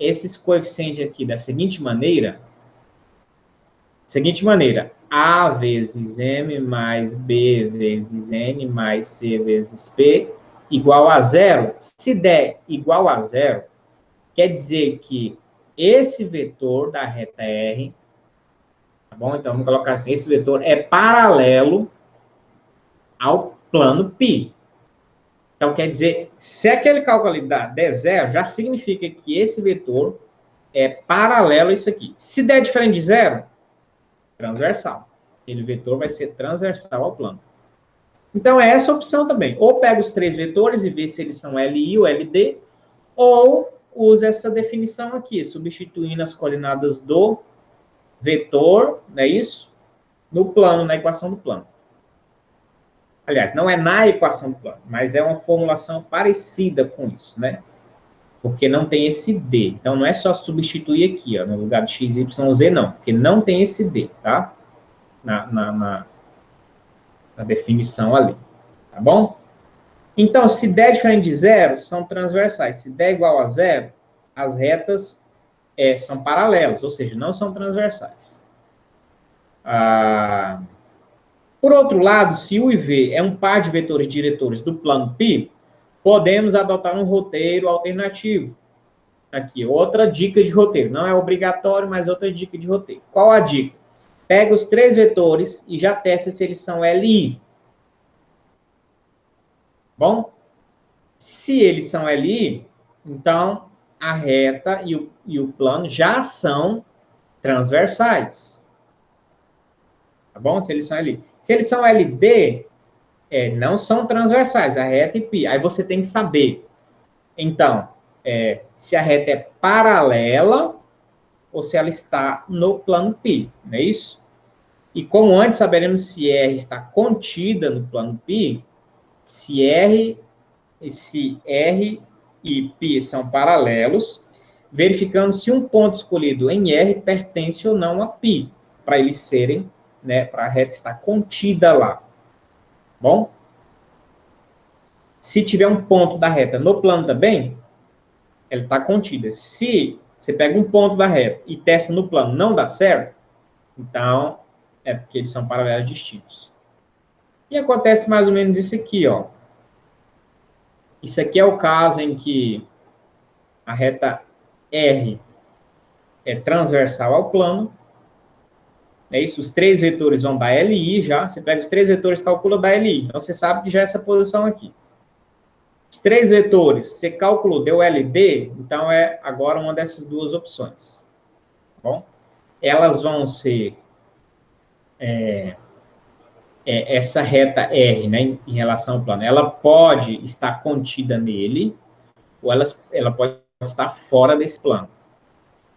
esses coeficientes aqui da seguinte maneira, A vezes M mais B vezes N mais C vezes P igual a zero. Se der igual a zero, quer dizer que esse vetor da reta R, tá bom? Então, vamos colocar assim, esse vetor é paralelo ao plano π. Então, quer dizer, se aquele cálculo ali der zero, já significa que esse vetor é paralelo a isso aqui. Se der diferente de zero, transversal. Aquele vetor vai ser transversal ao plano. Então, é essa a opção também. Ou pega os três vetores e vê se eles são LI ou LD, ou usa essa definição aqui, substituindo as coordenadas do vetor, não é isso? No plano, na equação do plano. Aliás, não é na equação do plano, mas é uma formulação parecida com isso, né? Porque não tem esse D. Então, não é só substituir aqui, ó, no lugar de x, y, z, não. Porque não tem esse D, tá? Na definição ali. Tá bom? Então, se der diferente de zero, são transversais. Se der igual a zero, as retas são paralelas, ou seja, não são transversais. Por outro lado, se U e V é um par de vetores diretores do plano π, podemos adotar um roteiro alternativo. Aqui, outra dica de roteiro. Não é obrigatório, mas outra dica de roteiro. Qual a dica? Pega os 3 vetores e já testa se eles são LI. Bom? Se eles são LI, então a reta e o plano já são transversais. Tá bom? Se eles são LI. Se eles são LD, não são transversais, a reta e π. Aí você tem que saber, então, se a reta é paralela ou se ela está no plano π, não é isso? E como antes saberemos se R está contida no plano π, se R e π são paralelos, verificando se um ponto escolhido em R pertence ou não a π, para eles serem, né, para a reta estar contida lá. Bom? Se tiver um ponto da reta no plano também, ela está contida. Se você pega um ponto da reta e testa no plano, não dá certo, então é porque eles são paralelos distintos. E acontece mais ou menos isso aqui, ó. Isso aqui é o caso em que a reta R é transversal ao plano. É isso? Os 3 vetores vão dar LI já. Você pega os 3 vetores e calcula da LI. Então, você sabe que já é essa posição aqui. Os 3 vetores, você calculou, deu LD, então é agora uma dessas duas opções. Tá bom? Elas vão ser essa reta R, né, em relação ao plano. Ela pode estar contida nele, ou ela pode estar fora desse plano.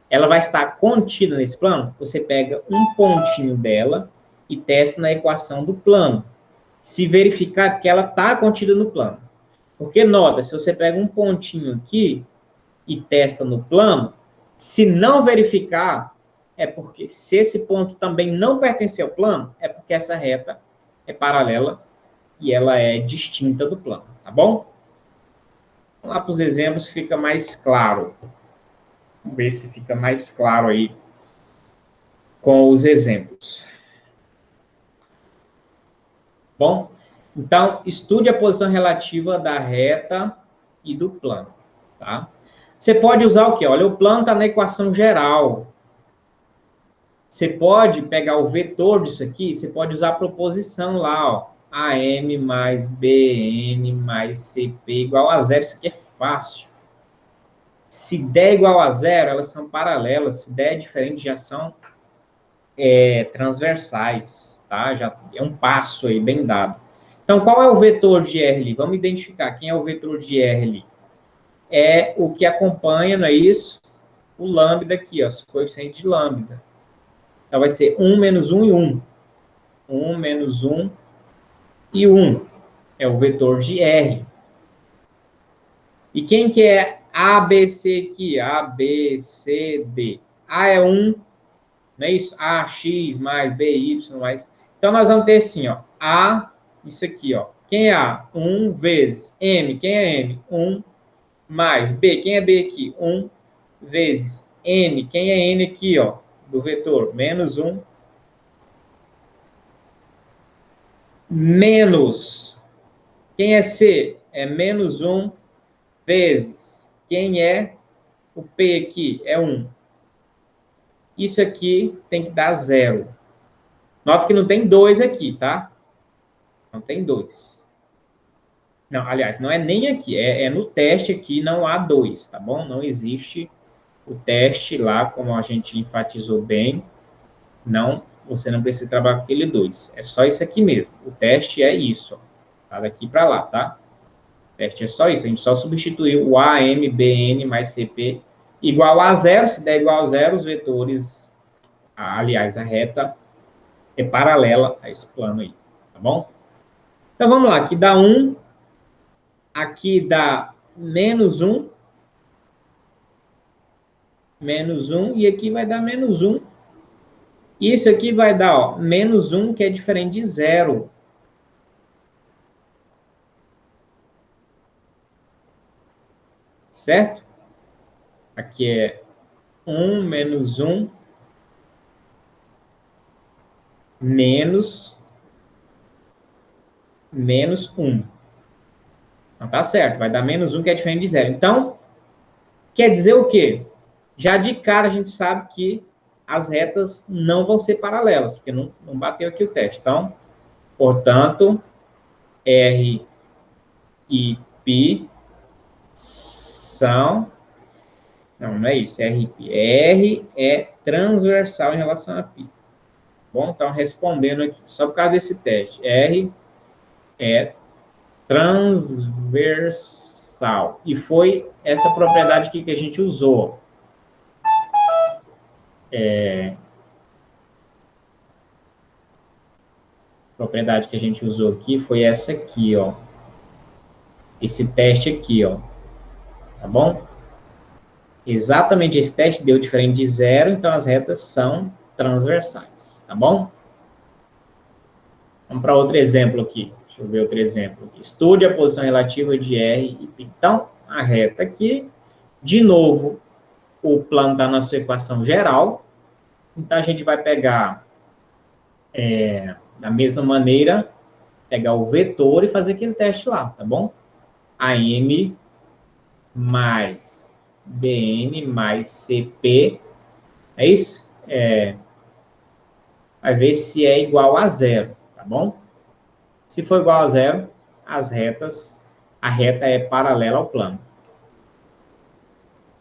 Ela vai estar contida nesse plano, você pega um pontinho dela e testa na equação do plano. Se verificar que ela está contida no plano. Porque, nota, se você pega um pontinho aqui e testa no plano, se não verificar, é porque se esse ponto também não pertence ao plano, é porque essa reta é paralela e ela é distinta do plano, tá bom? Vamos lá para os exemplos, fica mais claro. Vamos ver se fica mais claro aí com os exemplos. Bom, então, estude a posição relativa da reta e do plano, tá? Você pode usar o quê? Olha, o plano está na equação geral. Você pode pegar o vetor disso aqui, você pode usar a proposição lá, ó. AM mais BN mais CP igual a zero. Isso aqui é fácil. Se der igual a zero, elas são paralelas. Se der diferente, já são transversais, tá? Já é um passo aí bem dado. Então, qual é o vetor de R ali? Vamos identificar quem é o vetor de R ali. É o que acompanha, não é isso? O lambda aqui, ó, os coeficientes de lambda. Então, vai ser 1 menos 1 e 1. 1 menos 1 e 1. É o vetor de R. E quem que é ABC aqui? A, B, C, D. A é 1, não é isso? AX mais BY mais... Então, nós vamos ter assim, ó. A, isso aqui, ó. Quem é A? 1 vezes M. Quem é M? 1 mais B. Quem é B aqui? 1 vezes N. Quem é N aqui, ó? Do vetor. Menos 1. Menos. Quem é C? É menos 1 vezes. Quem é o P aqui? É 1. Isso aqui tem que dar 0. Nota que não tem 2 aqui, tá? Não tem 2. Não, aliás, não é nem aqui. É no teste aqui, não há 2, tá bom? Não existe o teste lá, como a gente enfatizou bem. Não, você não precisa trabalhar com aquele 2. É só isso aqui mesmo. O teste é isso. Ó, tá daqui para lá, tá? O teste é só isso. A gente só substituiu o A, M, B, N mais CP igual a 0. Se der igual a 0, os vetores, aliás, a reta é paralela a esse plano aí, tá bom? Então, vamos lá. Aqui dá 1. Aqui dá -1. -1. E aqui vai dar -1. Isso aqui vai dar, ó, -1, que é diferente de 0. Certo? Aqui é 1 menos 1 menos 1. Então, tá certo. Vai dar -1, que é diferente de 0. Então, quer dizer o quê? Já de cara a gente sabe que as retas não vão ser paralelas, porque não bateu aqui o teste. Então, portanto, R e π são... Não é isso, R e π. R é transversal em relação a π. Bom, então, respondendo aqui, só por causa desse teste, R é transversal. E foi essa propriedade aqui que a gente usou. Propriedade que a gente usou aqui foi essa aqui, ó. Esse teste aqui, ó. Tá bom? Exatamente esse teste deu diferente de 0, então as retas são transversais. Tá bom? Vamos para outro exemplo aqui. Deixa eu ver outro exemplo aqui. Estude a posição relativa de R e π. Então, a reta aqui, de novo, o plano está na sua equação geral. Então, a gente vai pegar, da mesma maneira, pegar o vetor e fazer aquele teste lá, tá bom? AM mais BN mais CP, é isso? Vai ver se é igual a 0, tá bom? Se for igual a 0, a reta é paralela ao plano.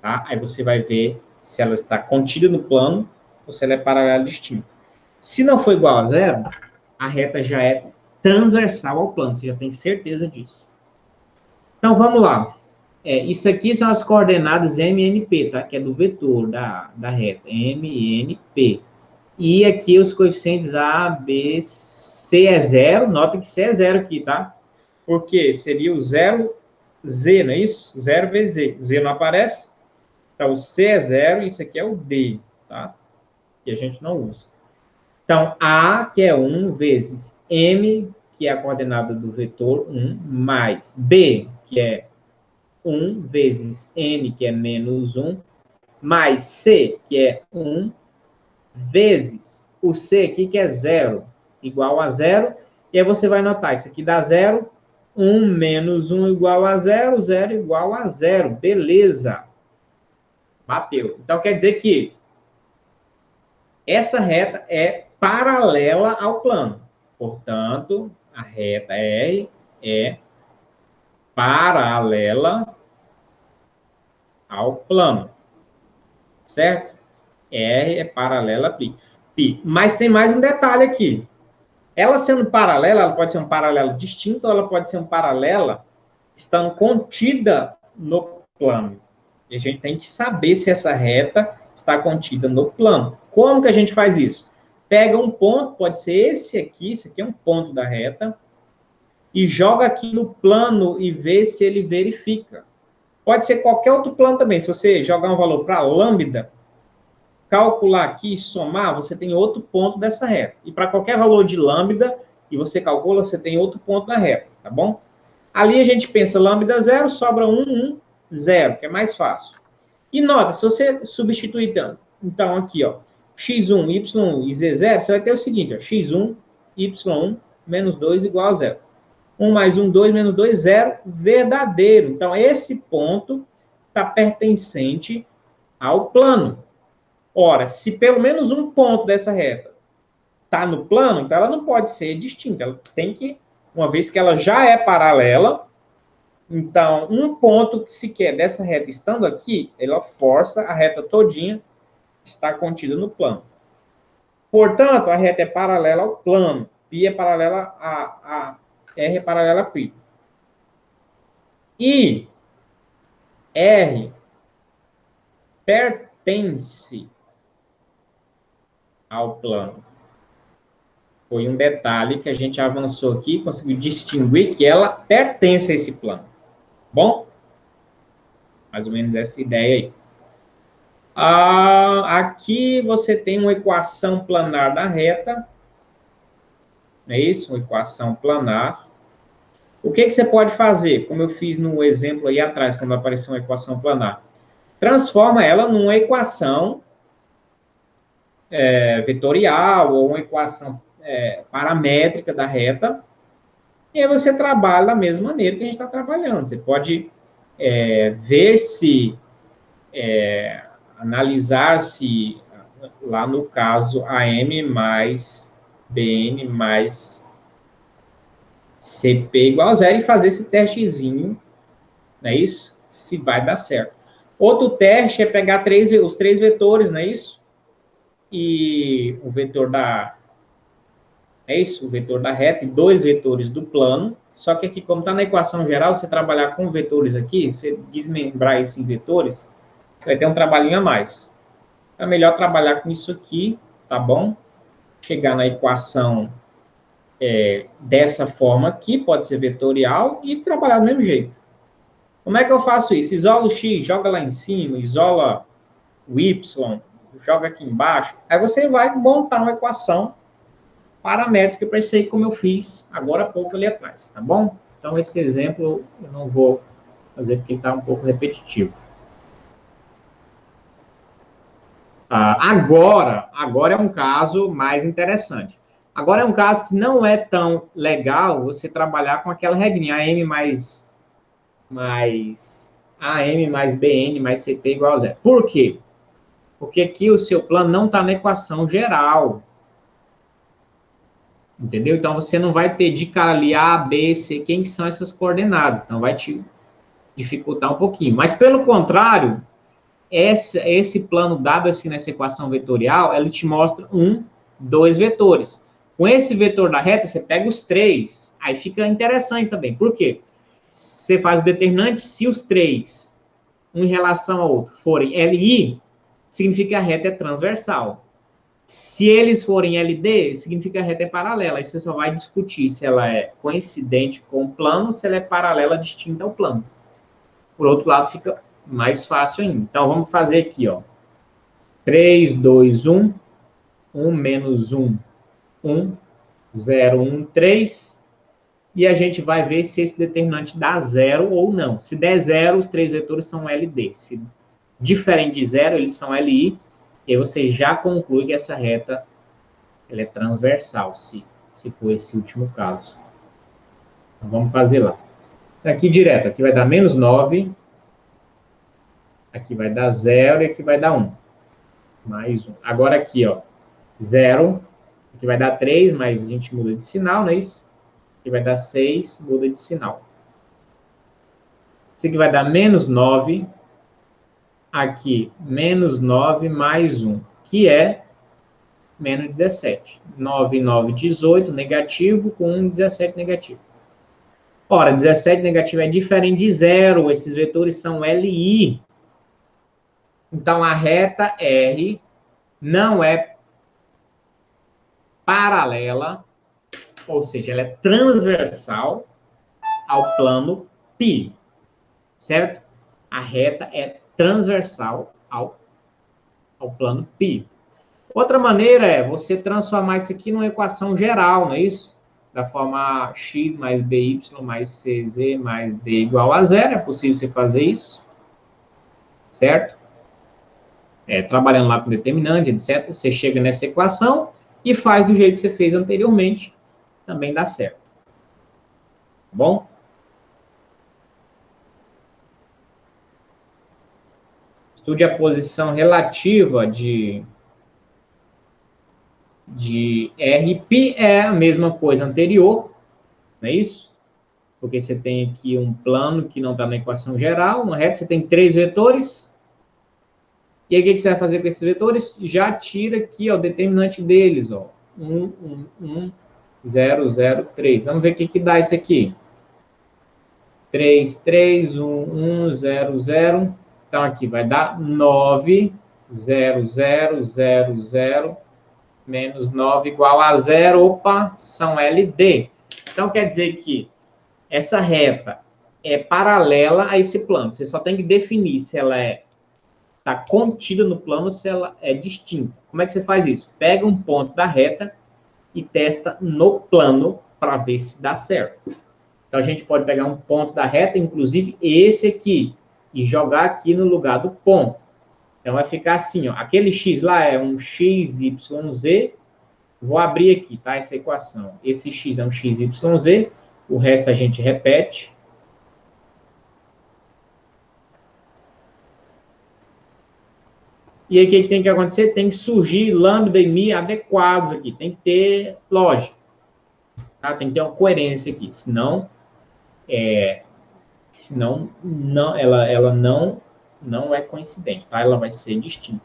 Tá? Aí você vai ver se ela está contida no plano ou se ela é paralela distinta. Se não for igual a 0, a reta já é transversal ao plano, você já tem certeza disso. Então, vamos lá. Isso aqui são as coordenadas MNP, tá? Que é do vetor da reta, MNP. E aqui os coeficientes A, B, C é 0. Nota que C é 0 aqui, tá? Porque seria o 0, Z, não é isso? 0 vezes Z. Z não aparece. Então, o C é 0 e isso aqui é o D, tá? Que a gente não usa. Então, A, que é 1, vezes M, que é a coordenada do vetor 1, mais B, que é 1, vezes N, que é -1, mais C, que é 1, vezes o C aqui, que é 0, igual a 0. E aí você vai notar, isso aqui dá 0, 1 menos 1 igual a 0, 0 igual a 0. Beleza. Bateu. Então, quer dizer que essa reta é paralela ao plano. Portanto, a reta R é paralela ao plano. Certo? R é paralela a π. Mas tem mais um detalhe aqui. Ela sendo paralela, ela pode ser um paralelo distinto ou ela pode ser um paralela estando contida no plano. E a gente tem que saber se essa reta está contida no plano. Como que a gente faz isso? Pega um ponto, pode ser esse aqui é um ponto da reta, e joga aqui no plano e vê se ele verifica. Pode ser qualquer outro plano também. Se você jogar um valor para lambda, calcular aqui e somar, você tem outro ponto dessa reta. E para qualquer valor de lambda, e você calcula, você tem outro ponto na reta, tá bom? Ali a gente pensa lambda 0, sobra 1, 1, 0, que é mais fácil. E nota, se você substituir então aqui, ó, x1, y1 e z0, você vai ter o seguinte, ó, x1, y1, menos 2 igual a 0. 1 mais 1, 2, menos 2, 0, verdadeiro. Então, esse ponto está pertencente ao plano. Ora, se pelo menos um ponto dessa reta está no plano, então ela não pode ser distinta. Ela tem que, uma vez que ela já é paralela, então um ponto que se quer dessa reta estando aqui, ela força a reta todinha estar contida no plano. Portanto, a reta é paralela ao plano. Π é paralela a R é paralela a π. E R pertence ao plano. Foi um detalhe que a gente avançou aqui, conseguiu distinguir que ela pertence a esse plano. Bom? Mais ou menos essa ideia aí. Aqui você tem uma equação planar da reta. Não é isso? Uma equação planar. O que você pode fazer? Como eu fiz no exemplo aí atrás, quando apareceu uma equação planar. Transforma ela numa equação vetorial ou uma equação paramétrica da reta. E aí você trabalha da mesma maneira que a gente está trabalhando. Você pode ver se, analisar se, lá no caso, AM mais BN mais CP igual a zero e fazer esse testezinho, não é isso? Se vai dar certo. Outro teste é pegar os três vetores, não é isso? E o vetor da... É isso, o vetor da reta e dois vetores do plano. Só que aqui, como está na equação geral, você trabalhar com vetores aqui, você desmembrar isso em vetores, você vai ter um trabalhinho a mais. É melhor trabalhar com isso aqui, tá bom? Chegar na equação dessa forma aqui, pode ser vetorial, e trabalhar do mesmo jeito. Como é que eu faço isso? Isola o X, joga lá em cima, isola o Y, joga aqui embaixo. Aí você vai montar uma equação paramétrica para isso aí, como eu fiz agora há pouco ali atrás, tá bom? Então, esse exemplo eu não vou fazer porque está um pouco repetitivo. Agora é um caso mais interessante. Agora é um caso que não é tão legal você trabalhar com aquela regrinha AM mais BN mais CP igual a zero. Por quê? Porque aqui o seu plano não está na equação geral. Entendeu? Então, você não vai ter de cara ali A, B, C, quem que são essas coordenadas. Então, vai te dificultar um pouquinho. Mas, pelo contrário, esse plano dado assim nessa equação vetorial, ele te mostra dois vetores. Com esse vetor da reta, você pega os três. Aí fica interessante também. Por quê? Você faz o determinante se os três, um em relação ao outro, forem LI, significa que a reta é transversal. Se eles forem LD, significa que a reta é paralela. Aí você só vai discutir se ela é coincidente com o plano ou se ela é paralela distinta ao plano. Por outro lado, fica mais fácil ainda. Então, vamos fazer aqui, ó. 3, 2, 1. 1 menos 1, 1. 0, 1, 3. E a gente vai ver se esse determinante dá zero ou não. Se der zero, os três vetores são LD. Se diferente de zero, eles são LI. E você já conclui que essa reta ela é transversal, se for esse último caso. Então, vamos fazer lá. Aqui direto, aqui vai dar menos 9. Aqui vai dar 0 e aqui vai dar 1. Mais 1. Agora aqui, ó, 0. Aqui vai dar 3, mas a gente muda de sinal, não é isso? Aqui vai dar 6, muda de sinal. Isso aqui vai dar menos 9. Aqui, menos 9 mais 1, que é menos 17. 9, 9, 18, negativo, com 1, 17, negativo. Ora, 17 negativo é diferente de 0, esses vetores são LI. Então, a reta R não é paralela, ou seja, ela é transversal ao plano π, certo? A reta é transversal ao plano π. Outra maneira é você transformar isso aqui numa equação geral, não é isso? Da forma x mais by mais cz mais d igual a zero. É possível você fazer isso, certo? Trabalhando lá com determinante, etc. Você chega nessa equação e faz do jeito que você fez anteriormente. Também dá certo. Tá bom? Estude a posição relativa de RP, é a mesma coisa anterior, não é isso? Porque você tem aqui um plano que não está na equação geral, uma reta, você tem três vetores. E aí, o que você vai fazer com esses vetores? Já tira aqui, ó, o determinante deles, ó. 1, 1, 1, 0, 0, 3. Vamos ver o que dá isso aqui. 3, 3, 1, 1, 0, 0. Então, aqui vai dar 9, 0, 0, 0, 0, menos 9 igual a zero. Opa, são LD. Então, quer dizer que essa reta é paralela a esse plano. Você só tem que definir se ela está contida no plano ou se ela é distinta. Como é que você faz isso? Pega um ponto da reta e testa no plano para ver se dá certo. Então, a gente pode pegar um ponto da reta, inclusive esse aqui, e jogar aqui no lugar do ponto. Então, vai ficar assim, ó. Aquele x lá é um XYZ. Vou abrir aqui, tá? Essa equação. Esse x é um XYZ. O resto a gente repete. E aí, o que tem que acontecer? Tem que surgir lambda e mi adequados aqui. Tem que ter lógica. Tá? Tem que ter uma coerência aqui. Senão não, ela não é coincidente, tá? Ela vai ser distinta.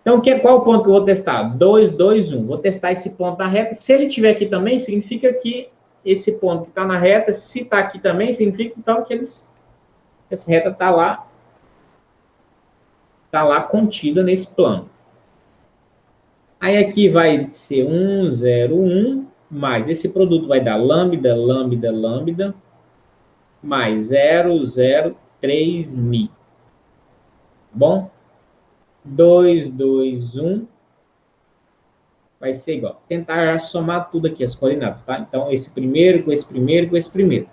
Então, qual o ponto que eu vou testar? 2, 2, 1. Vou testar esse ponto na reta. Se ele estiver aqui também, significa que esse ponto que está na reta, se está aqui também, significa então que essa reta está lá contida nesse plano. Aí aqui vai ser 1, 0, 1, mais esse produto vai dar lambda, lambda, lambda, mais 0, 0, 3 mi. Bom? 2, 2, 1. Vai ser igual. Tentar somar tudo aqui, as coordenadas, tá? Então, esse primeiro com esse primeiro com esse primeiro.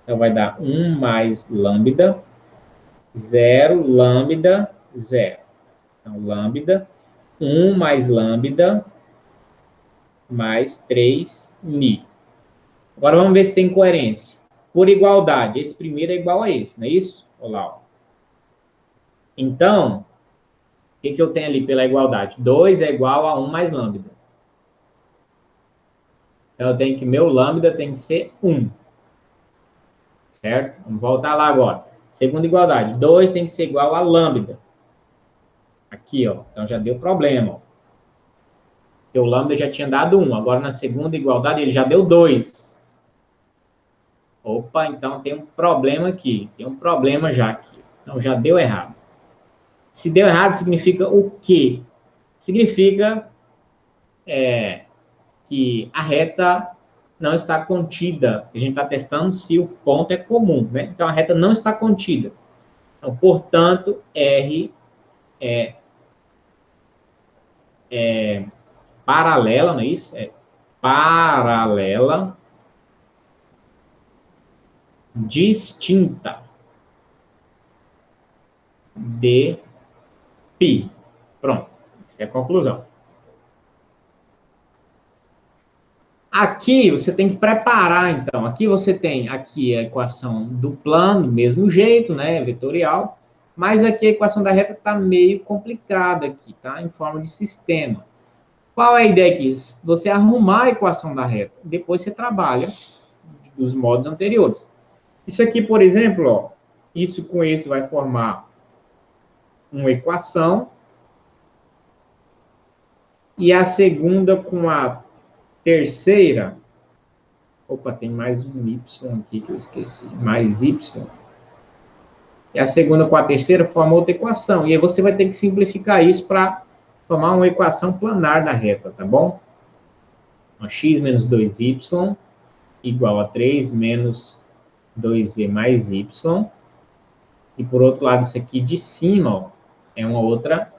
Então, vai dar 1 mais lambda, 0, lambda, 0. Então, lambda, 1 mais lambda, mais 3 mi. Agora, vamos ver se tem coerência. Por igualdade, esse primeiro é igual a esse, não é isso? Olha lá. Ó. Então, o que eu tenho ali pela igualdade? 2 é igual a 1 mais lambda. Então, eu tenho que meu lambda tem que ser 1. Certo? Vamos voltar lá agora. Segunda igualdade. 2 tem que ser igual a lambda. Aqui, ó. Então, já deu problema, ó. Porque o lambda já tinha dado 1. Agora, na segunda igualdade, ele já deu 2. Opa, então tem um problema aqui. Tem um problema já aqui. Então, já deu errado. Se deu errado, significa o quê? Significa que a reta não está contida. A gente está testando se o ponto é comum, né? Então, a reta não está contida. Então, portanto, R é paralela, não é isso? É paralela, distinta de π. Pronto, essa é a conclusão. Aqui você tem que preparar, então. Aqui você tem aqui a equação do plano, do mesmo jeito, né? Vetorial. Mas aqui a equação da reta está meio complicada aqui, tá? Em forma de sistema. Qual é a ideia aqui? Você arrumar a equação da reta. Depois você trabalha dos modos anteriores. Isso aqui, por exemplo, ó, isso com esse vai formar uma equação. E a segunda com a terceira. Opa, tem mais um y aqui que eu esqueci. Mais y. E a segunda com a terceira forma outra equação. E aí você vai ter que simplificar isso para formar uma equação planar da reta, tá bom? Então, x menos 2y igual a 3 menos 2z mais y. E por outro lado, isso aqui de cima, ó, é uma outra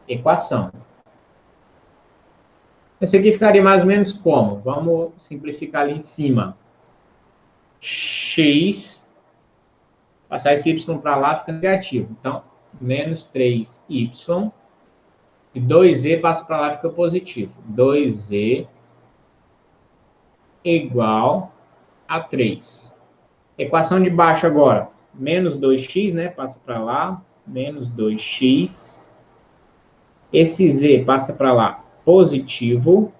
equação. Isso aqui ficaria mais ou menos como? Vamos simplificar ali em cima. X, passar esse y para lá, fica negativo. Então, menos 3y. E 2z passa para lá, fica positivo. 2z igual a 3. Equação de baixo agora. Menos 2x, né? Passa para lá. Menos 2x. Esse z passa para lá, positivo.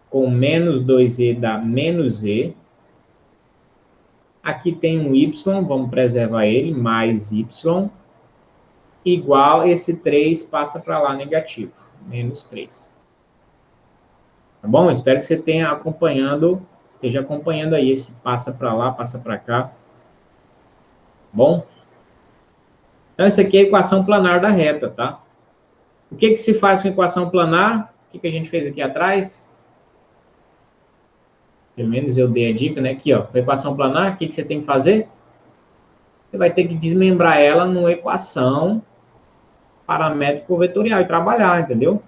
Com menos 2z dá menos z. Aqui tem um y, vamos preservar ele, mais y. Igual, esse 3 passa para lá, negativo. Menos 3. Tá bom? Espero que você esteja acompanhando aí esse passa para lá, passa para cá. Bom? Então, essa aqui é a equação planar da reta, tá? O que se faz com equação planar? O que a gente fez aqui atrás? Pelo menos eu dei a dica, né? Aqui, ó, com equação planar, o que você tem que fazer? Você vai ter que desmembrar ela numa equação paramétrico vetorial e trabalhar, entendeu?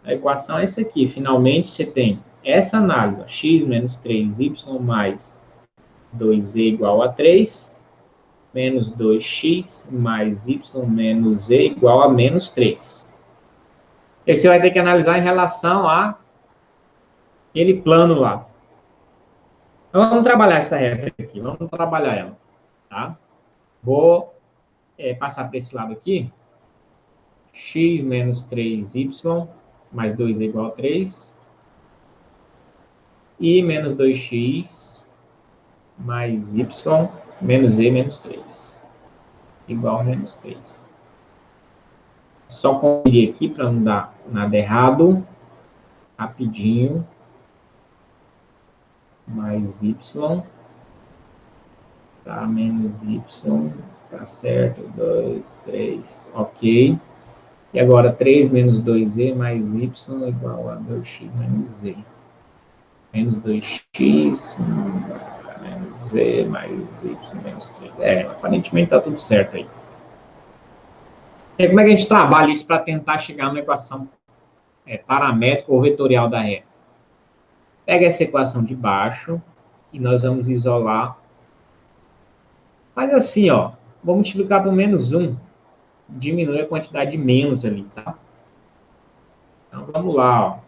A equação é essa aqui. Finalmente, você tem essa análise. Ó, x menos 3y mais 2z igual a 3, menos 2x mais y menos z igual a menos 3. E você vai ter que analisar em relação a aquele plano lá. Então, vamos trabalhar essa reta aqui. Vamos trabalhar ela, tá? Vou passar para esse lado aqui. X menos 3y mais 2 igual a 3. E menos 2x mais y menos z menos 3. Igual a menos 3. Só conferir aqui para não dar nada errado. Rapidinho. Mais y. Tá, menos y. Tá certo. 2, 3. Ok. E agora 3 menos 2z mais y igual a 2x menos z. Menos 2x menos z mais y menos 3. Aparentemente tá tudo certo aí. E como é que a gente trabalha isso para tentar chegar numa equação paramétrica ou vetorial da reta? Pega essa equação de baixo e nós vamos isolar. Faz assim, ó. Vou multiplicar por menos 1. Diminui a quantidade de menos ali, tá? Então, vamos lá, ó.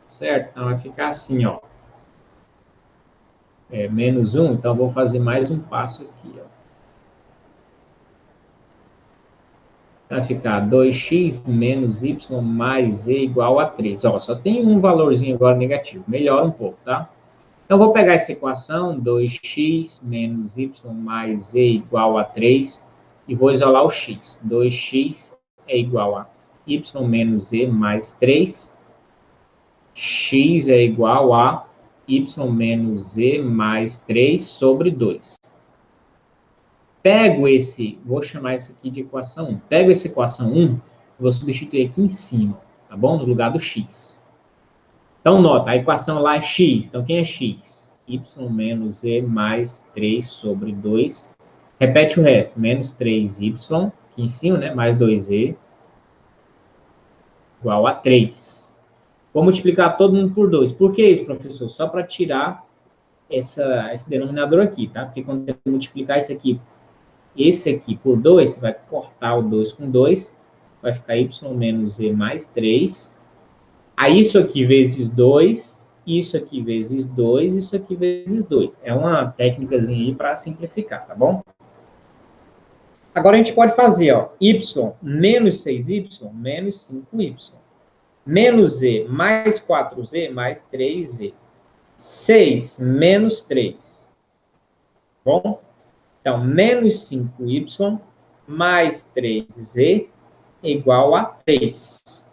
Certo? Então, vai ficar assim, ó. Menos 1, então vou fazer mais um passo aqui, ó. Vai ficar 2x menos y mais z igual a 3. Ó, só tem um valorzinho agora negativo. Melhora um pouco, tá? Então, vou pegar essa equação, 2x menos y mais z igual a 3, e vou isolar o x. 2x é igual a y menos z mais 3. X é igual a y menos z mais 3 sobre 2. Pego vou chamar isso aqui de equação 1. Pego essa equação 1, vou substituir aqui em cima, tá bom? No lugar do x. Então, nota, a equação lá é x. Então, quem é x? Y menos z mais 3 sobre 2. Repete o resto. Menos 3y, aqui em cima, né? Mais 2z, igual a 3. Vou multiplicar todo mundo por 2. Por que isso, professor? Só para tirar esse denominador aqui, tá? Porque quando você multiplicar esse aqui por 2, você vai cortar o 2 com 2, vai ficar y menos z mais 3. Aí isso aqui vezes 2, isso aqui vezes 2, isso aqui vezes 2. É uma técnicazinha aí para simplificar, tá bom? Agora a gente pode fazer, ó, y menos 6y menos 5y. Menos z mais 4z mais 3z. 6 menos 3. Bom? Então, menos 5y mais 3z igual a 3.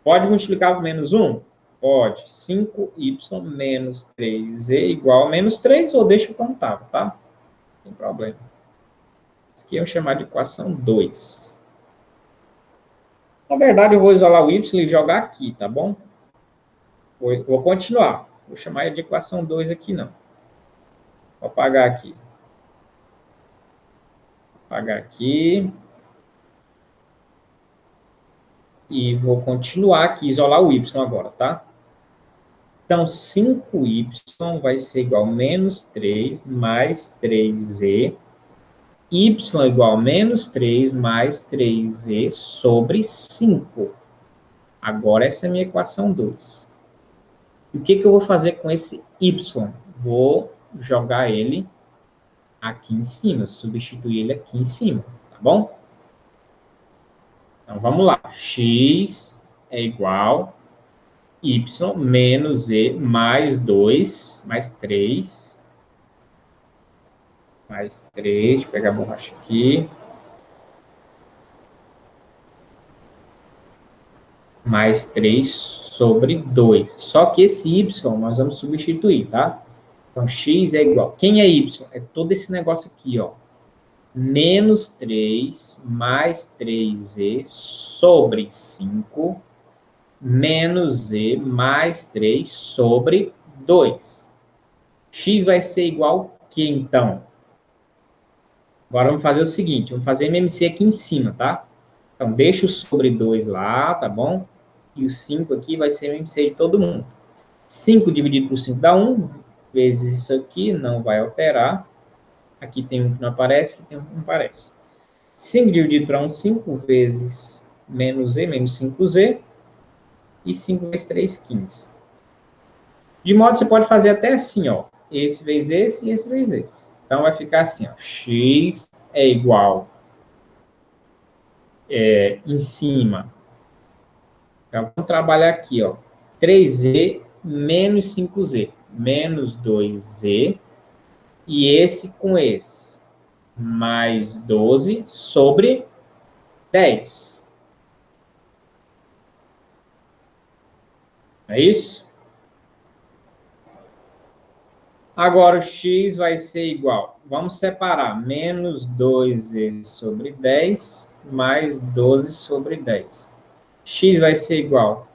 Pode multiplicar por menos 1? Pode. 5y menos 3z igual a menos 3, ou deixa como estava, tá? Não tem problema. Isso aqui eu vou chamar de equação 2. Na verdade, eu vou isolar o y e jogar aqui, tá bom? Vou continuar. Vou chamar de equação 2 aqui, não. Vou apagar aqui. Apagar aqui. E vou continuar aqui, isolar o y agora, tá? Então, 5y vai ser igual a menos 3 mais 3z. Y igual a menos 3 mais 3z sobre 5. Agora, essa é a minha equação 2. E o que eu vou fazer com esse y? Vou jogar ele aqui em cima, substituir ele aqui em cima, tá bom? Então, vamos lá. X é igual a y menos z mais 2, mais 3. Mais 3, deixa eu pegar a borracha aqui. Mais 3 sobre 2. Só que esse y nós vamos substituir, tá? Então, x é igual. Quem é y? É todo esse negócio aqui, ó. menos 3 mais 3e sobre 5 menos e mais 3 sobre 2. X vai ser igual a que, então? Agora vamos fazer o seguinte, vamos fazer MMC aqui em cima, tá? Então, deixa o sobre 2 lá, tá bom? E o 5 aqui vai ser MMC de todo mundo. 5 dividido por 5 dá 1, vezes isso aqui, não vai alterar. Aqui tem um que não aparece, aqui tem um que não aparece. 5 dividido para 1, 5 vezes menos e, menos 5z. E 5 vezes 3, 15. De modo que você pode fazer até assim, ó. Esse vezes esse e esse vezes esse. Então, vai ficar assim, ó. X é igual em cima. Então, vamos trabalhar aqui, ó. 3z menos 5z. Menos 2z. E esse com esse. Mais 12 sobre 10. É isso? Agora, o x vai ser igual. Vamos separar. Menos 2z sobre 10 mais 12 sobre 10. X vai ser igual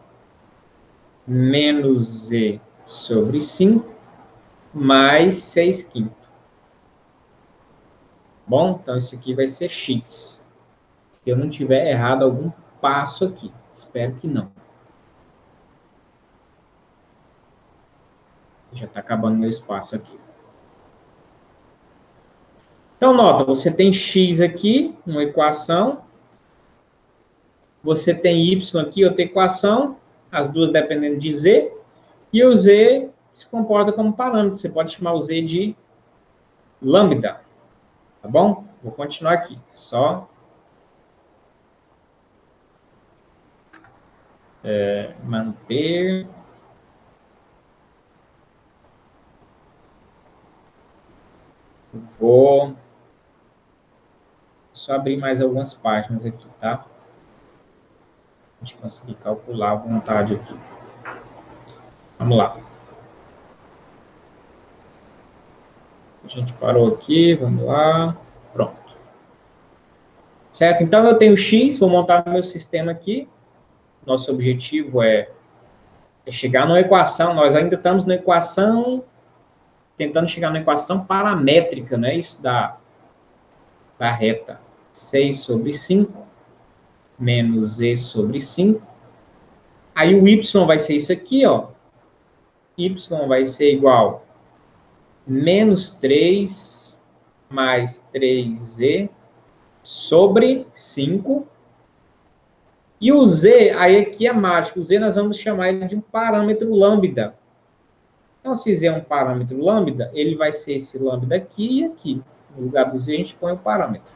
menos z sobre 5 mais 6 quintos. Bom, então isso aqui vai ser x. Se eu não tiver errado algum passo aqui. Espero que não. Já está acabando meu espaço aqui. Então, nota, você tem x aqui, uma equação. Você tem y aqui, outra equação. As duas dependendo de z. E o z se comporta como parâmetro. Você pode chamar o z de lambda. Tá bom? Vou continuar aqui. Só manter. Vou só abrir mais algumas páginas aqui, tá? A gente conseguir calcular à vontade aqui. Vamos lá. A gente parou aqui, vamos lá. Pronto. Certo? Então, eu tenho x, vou montar meu sistema aqui. Nosso objetivo é chegar numa equação. Nós ainda estamos na equação, tentando chegar na equação paramétrica, né? Isso da reta. 6 sobre 5 menos e sobre 5. Aí o y vai ser isso aqui, ó. Y vai ser igual menos 3 mais 3z sobre 5. E o z, aí aqui é mágico, o z nós vamos chamar ele de um parâmetro lambda. Então, se z é um parâmetro lambda, ele vai ser esse lambda aqui e aqui. No lugar do z, a gente põe o parâmetro.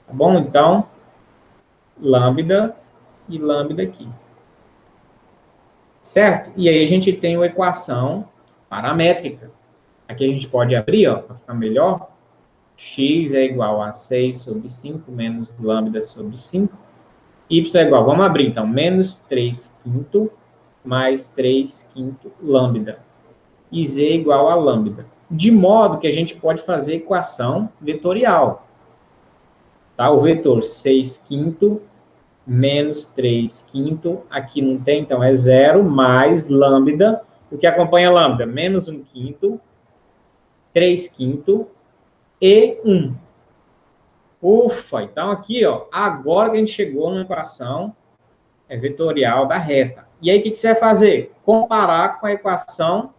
Tá bom? Então, lambda e lambda aqui. Certo? E aí a gente tem uma equação paramétrica. Aqui a gente pode abrir, ó, para ficar melhor. X é igual a 6 sobre 5 menos lambda sobre 5. Y é igual, vamos abrir então, menos 3 quinto mais 3 quinto lambda. E z é igual a lambda. De modo que a gente pode fazer equação vetorial. Tá? O vetor 6 quinto menos 3 quinto, aqui não tem, então é 0, mais lambda, o que acompanha lambda? Menos 1 quinto, 3 quinto e 1. Ufa, então aqui, ó, agora que a gente chegou numa equação vetorial da reta. E aí, o que você vai fazer? Comparar com a equação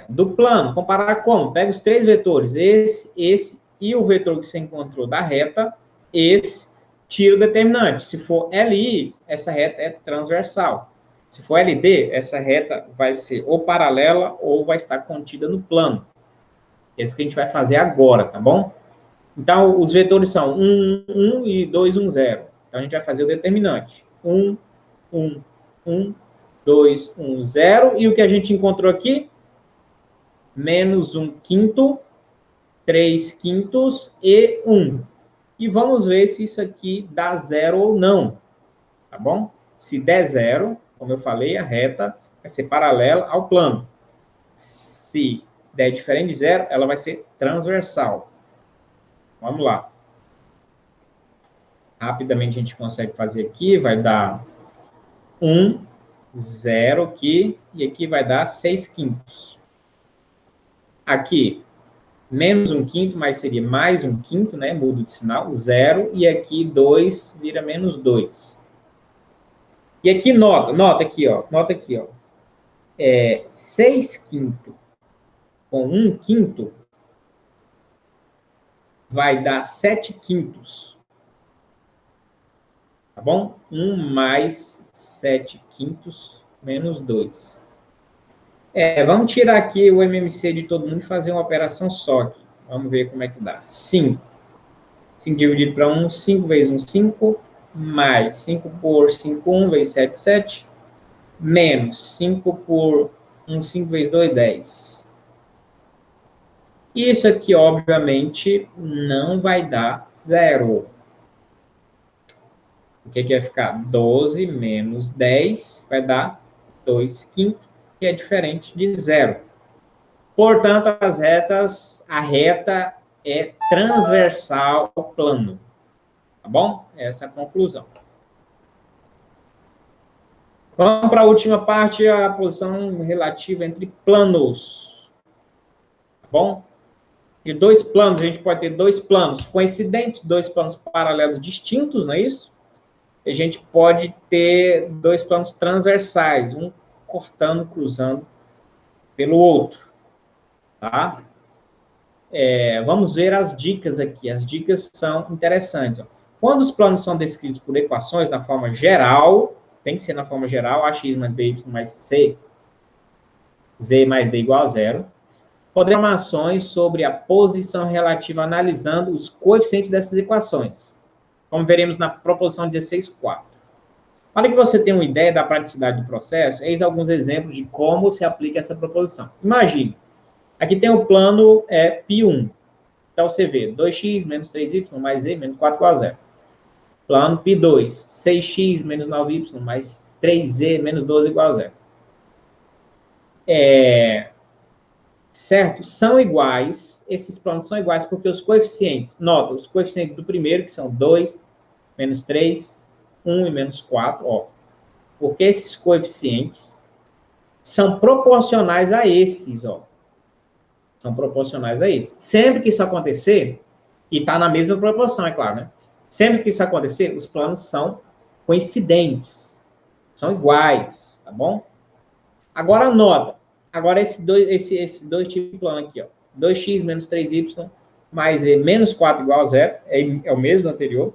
do plano. Comparar como? Pega os três vetores, esse e o vetor que você encontrou da reta, esse, tira o determinante. Se for LI, essa reta é transversal. Se for LD, essa reta vai ser ou paralela ou vai estar contida no plano. Esse que a gente vai fazer agora, tá bom? Então, os vetores são 1, 1 e 2, 1, 0. Então, a gente vai fazer o determinante. 1, 1, 1, 2, 1, 0. E o que a gente encontrou aqui? Menos 1 quinto, 3 quintos e 1. E vamos ver se isso aqui dá 0 ou não. Tá bom? Se der 0, como eu falei, a reta vai ser paralela ao plano. Se der diferente de zero, ela vai ser transversal. Vamos lá. Rapidamente a gente consegue fazer aqui, vai dar 1, 0 aqui, e aqui vai dar 6 quintos. Aqui, menos 1 quinto, mas seria mais 1 quinto, né? Mudo de sinal, 0, e aqui 2 vira menos 2. E aqui, nota aqui, ó. 6 quinto com 1 quinto vai dar 7 quintos. Tá bom? 1 mais 7 quintos menos 2. Vamos tirar aqui o MMC de todo mundo e fazer uma operação só aqui. Vamos ver como é que dá. 5. 5 dividido para 1, 5 vezes 1, 5. Mais 5 por 5, 1 vezes 7, 7. Menos 5 por 1, 5 vezes 2, 10. Isso aqui, obviamente, não vai dar 0. O que vai ficar? 12 menos 10 vai dar 2 quintos, que é diferente de 0. Portanto, a reta é transversal ao plano. Tá bom? Essa é a conclusão. Vamos para a última parte, a posição relativa entre planos. Tá bom? De dois planos, a gente pode ter dois planos coincidentes, dois planos paralelos distintos, não é isso? A gente pode ter dois planos transversais, um cortando, cruzando pelo outro, tá? Vamos ver as dicas aqui. As dicas são interessantes. Ó. Quando os planos são descritos por equações na forma geral, tem que ser na forma geral, ax mais by mais c, z mais d igual a zero. Podemos ter informações sobre a posição relativa analisando os coeficientes dessas equações, como veremos na proposição 16.4. Para que você tenha uma ideia da praticidade do processo, eis alguns exemplos de como se aplica essa proposição. Imagine, aqui tem o plano π1. Então, você vê 2x menos 3y mais z menos 4 igual a 0. Plano π2, 6x menos 9y mais 3z menos 12 igual a 0. Certo? São iguais, esses planos são iguais porque os coeficientes, nota, os coeficientes do primeiro, que são 2, menos 3, 1 e menos 4, ó, porque esses coeficientes são proporcionais a esses, ó. São proporcionais a esses. Sempre que isso acontecer, e está na mesma proporção, é claro, né? Sempre que isso acontecer, os planos são coincidentes, são iguais, tá bom? Agora, nota, agora esses dois tipos de plano aqui, ó. 2x menos 3y mais z menos 4 igual a 0, é o mesmo do anterior.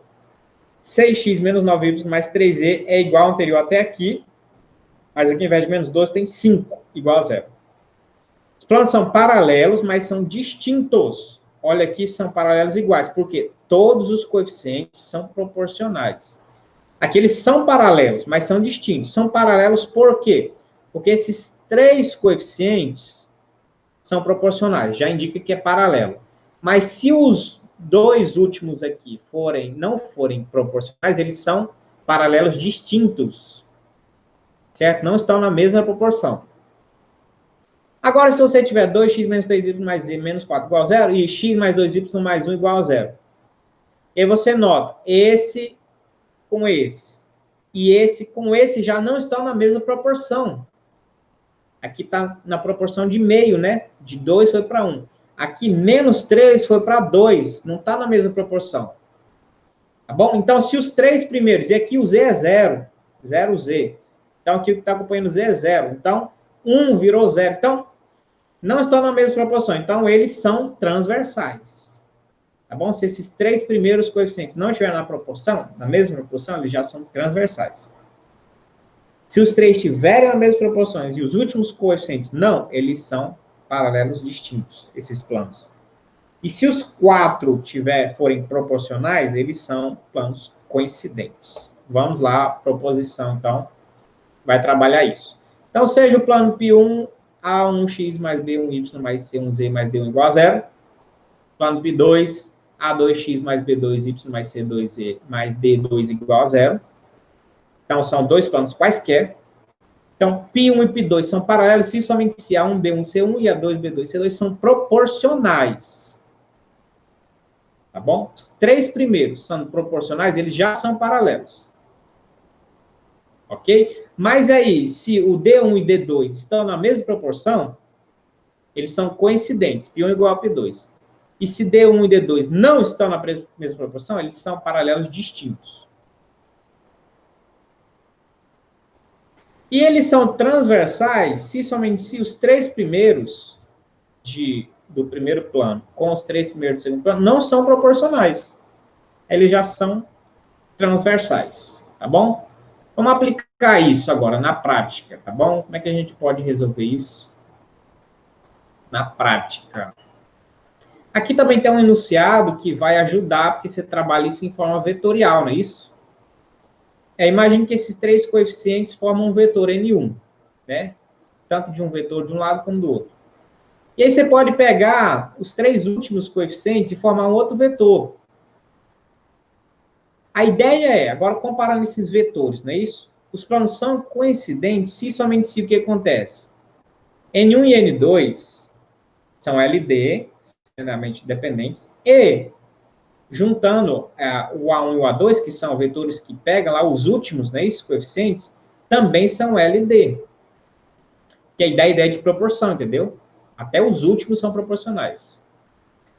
6x menos 9y mais 3z é igual ao anterior até aqui, mas aqui, ao invés de menos 12, tem 5 igual a 0. Os planos são paralelos, mas são distintos. Olha aqui, são paralelos iguais, porque todos os coeficientes são proporcionais. Aqui eles são paralelos, mas são distintos. São paralelos por quê? Porque esses três coeficientes são proporcionais, já indica que é paralelo. Mas se os dois últimos aqui não forem proporcionais, eles são paralelos distintos, certo? Não estão na mesma proporção. Agora, se você tiver 2x menos 3y mais z menos 4 igual a 0, e x mais 2y mais 1 igual a 0, e aí você nota, esse com esse, e esse com esse já não estão na mesma proporção. Aqui está na proporção de meio, né? De 2 foi para 1. Aqui, menos 3 foi para 2. Não está na mesma proporção. Tá bom? Então, se os três primeiros... E aqui o z é 0. 0z. Então, aqui o que está acompanhando o z é 0. Então, 1 virou 0. Então, não estão na mesma proporção. Então, eles são transversais. Tá bom? Se esses três primeiros coeficientes não estiverem na mesma proporção, eles já são transversais. Se os três estiverem nas mesmas proporções e os últimos coeficientes não, eles são paralelos distintos, esses planos. E se os quatro forem proporcionais, eles são planos coincidentes. Vamos lá, a proposição, então, vai trabalhar isso. Então, seja o plano π1, A1x mais B1y mais C1z mais D1 igual a 0. Plano π2, A2x mais B2y mais C2z mais D2 igual a 0. Então, são dois planos quaisquer. Então, π1 e π2 são paralelos se somente se A1, B1, C1 e A2, B2, C2 são proporcionais. Tá bom? Os três primeiros são proporcionais, eles já são paralelos. Ok? Mas aí, se o D1 e D2 estão na mesma proporção, eles são coincidentes, π1 igual a π2. E se D1 e D2 não estão na mesma proporção, eles são paralelos distintos. E eles são transversais se somente se os três primeiros do primeiro plano com os três primeiros do segundo plano não são proporcionais. Eles já são transversais, tá bom? Vamos aplicar isso agora na prática, tá bom? Como é que a gente pode resolver isso na prática? Aqui também tem um enunciado que vai ajudar, porque você trabalha isso em forma vetorial, não é isso? Imagine que esses três coeficientes formam um vetor N1, né? Tanto de um vetor de um lado como do outro. E aí você pode pegar os três últimos coeficientes e formar um outro vetor. A ideia é, agora comparando esses vetores, não é isso? Os planos são coincidentes se somente se o que acontece? N1 e N2 são LD, extremamente independentes, e juntando o A1 e o A2, que são vetores que pegam lá os últimos, né, esses coeficientes, também são LD. Que é a ideia de proporção, entendeu? Até os últimos são proporcionais.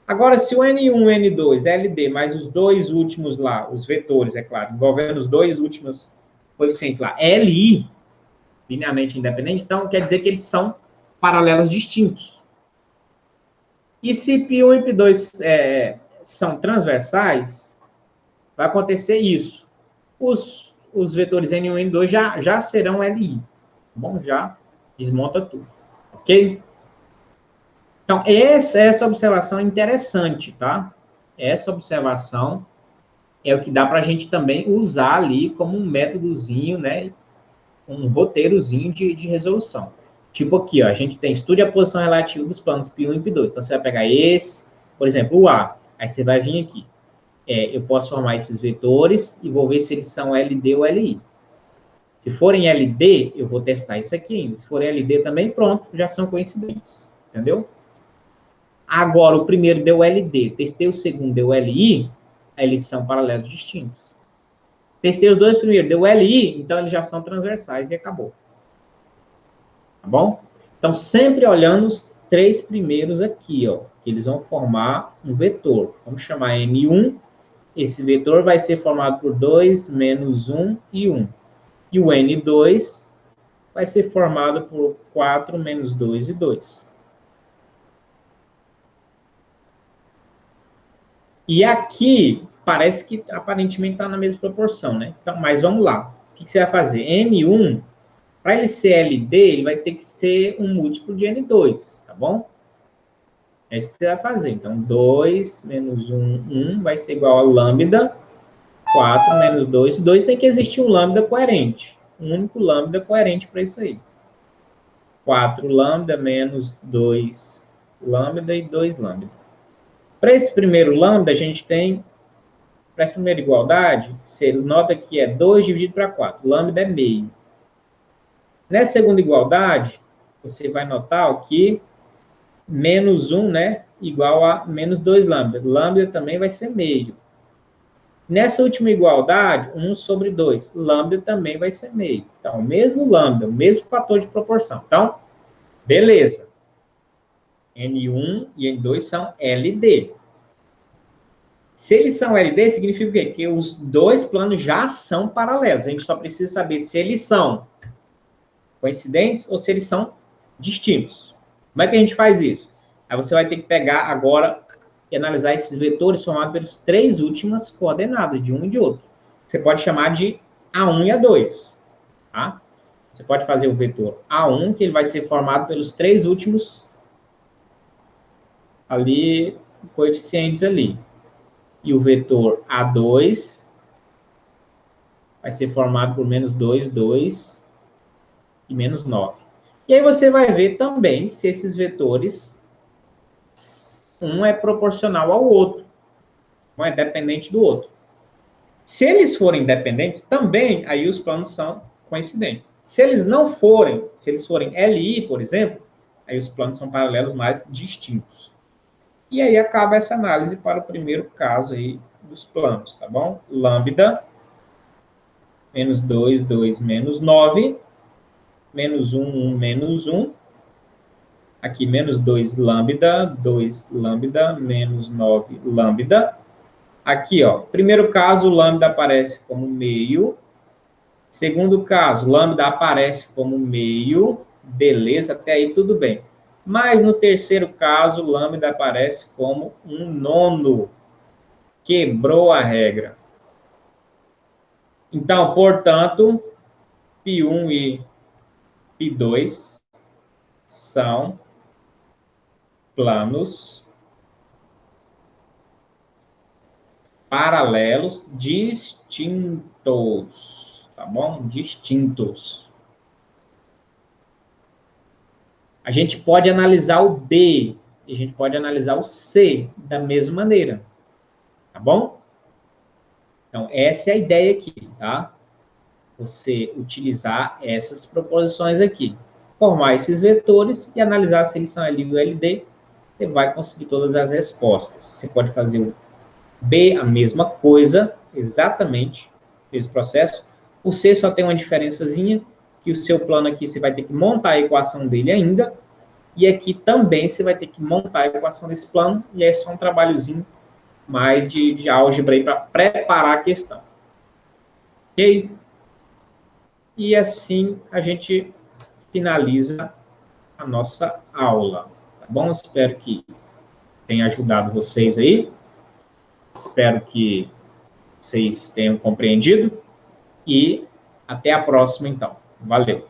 Agora, se o N1 e o N2 é LD, mais os dois últimos lá, os vetores, é claro, envolvendo os dois últimos coeficientes lá, LI, linearmente independente, então quer dizer que eles são paralelos distintos. E se π1 e π2 são transversais, vai acontecer isso. Os vetores N1 e N2 já serão LI. Bom, já desmonta tudo. Ok? Então, essa observação é interessante, tá? Essa observação é o que dá para a gente também usar ali como um métodozinho, né? Um roteirozinho de resolução. Tipo aqui, ó, a gente tem estude a posição relativa dos planos π1 e π2. Então, você vai pegar esse, por exemplo, o A. Aí você vai vir aqui. Eu posso formar esses vetores e vou ver se eles são LD ou LI. Se forem LD, eu vou testar isso aqui ainda. Se forem LD também, pronto, já são coincidentes. Entendeu? Agora, o primeiro deu LD, testei o segundo, deu LI, aí eles são paralelos distintos. Testei os dois primeiros, deu LI, então eles já são transversais e acabou. Tá bom? Então, sempre olhando os três primeiros aqui, ó, que eles vão formar um vetor. Vamos chamar N1. Esse vetor vai ser formado por 2, menos 1 e 1. E o N2 vai ser formado por 4, menos 2 e 2. E aqui, parece que aparentemente está na mesma proporção, né? Então, mas vamos lá. O que você vai fazer? N1, para ele ser LD, ele vai ter que ser um múltiplo de N2, tá bom? É isso que você vai fazer. Então, 2 menos 1, 1 vai ser igual a lambda, 4 menos 2. 2 tem que existir um lambda coerente. Um único lambda coerente para isso aí. 4 lambda menos 2 lambda e 2 lambda. Para esse primeiro lambda, a gente tem, para essa primeira igualdade, você nota que é 2 dividido para 4. Lambda é meio. Nessa segunda igualdade, você vai notar que menos 1, né, igual a menos 2 lambda. Lambda também vai ser meio. Nessa última igualdade, 1 sobre 2. Lambda também vai ser meio. Então, o mesmo lambda, o mesmo fator de proporção. Então, beleza. N1 e N2 são LD. Se eles são LD, significa o quê? Que os dois planos já são paralelos. A gente só precisa saber se eles são coincidentes ou se eles são distintos. Como é que a gente faz isso? Aí você vai ter que pegar agora e analisar esses vetores formados pelas três últimas coordenadas, de um e de outro. Você pode chamar de A1 e A2. Tá? Você pode fazer o vetor A1, que ele vai ser formado pelos três últimos ali, coeficientes ali. E o vetor A2 vai ser formado por menos 2, 2 e menos 9. E aí você vai ver também se esses vetores, um é proporcional ao outro, um é dependente do outro. Se eles forem dependentes, também aí os planos são coincidentes. Se eles não forem, se eles forem LI, por exemplo, aí os planos são paralelos mais distintos. E aí acaba essa análise para o primeiro caso aí dos planos, tá bom? Lambda, menos 2, 2, menos 9, menos 1, 1, menos 1. Aqui, menos 2 lambda, 2 lambda, menos 9 lambda. Aqui, ó, primeiro caso, lambda aparece como meio. Segundo caso, lambda aparece como meio. Beleza, até aí tudo bem. Mas no terceiro caso, lambda aparece como um nono. Quebrou a regra. Então, portanto, π1 e π2 são planos paralelos distintos, tá bom? Distintos. A gente pode analisar o B e a gente pode analisar o C da mesma maneira, tá bom? Então, essa é a ideia aqui, tá? Você utilizar essas proposições aqui. Formar esses vetores e analisar se eles são LI ou LD, você vai conseguir todas as respostas. Você pode fazer o B, a mesma coisa, exatamente, esse processo. O C só tem uma diferençazinha, que o seu plano aqui você vai ter que montar a equação dele ainda, e aqui também você vai ter que montar a equação desse plano, e é só um trabalhozinho mais de álgebra aí para preparar a questão. Ok? E assim a gente finaliza a nossa aula, tá bom? Espero que tenha ajudado vocês aí. Espero que vocês tenham compreendido. E até a próxima, então. Valeu!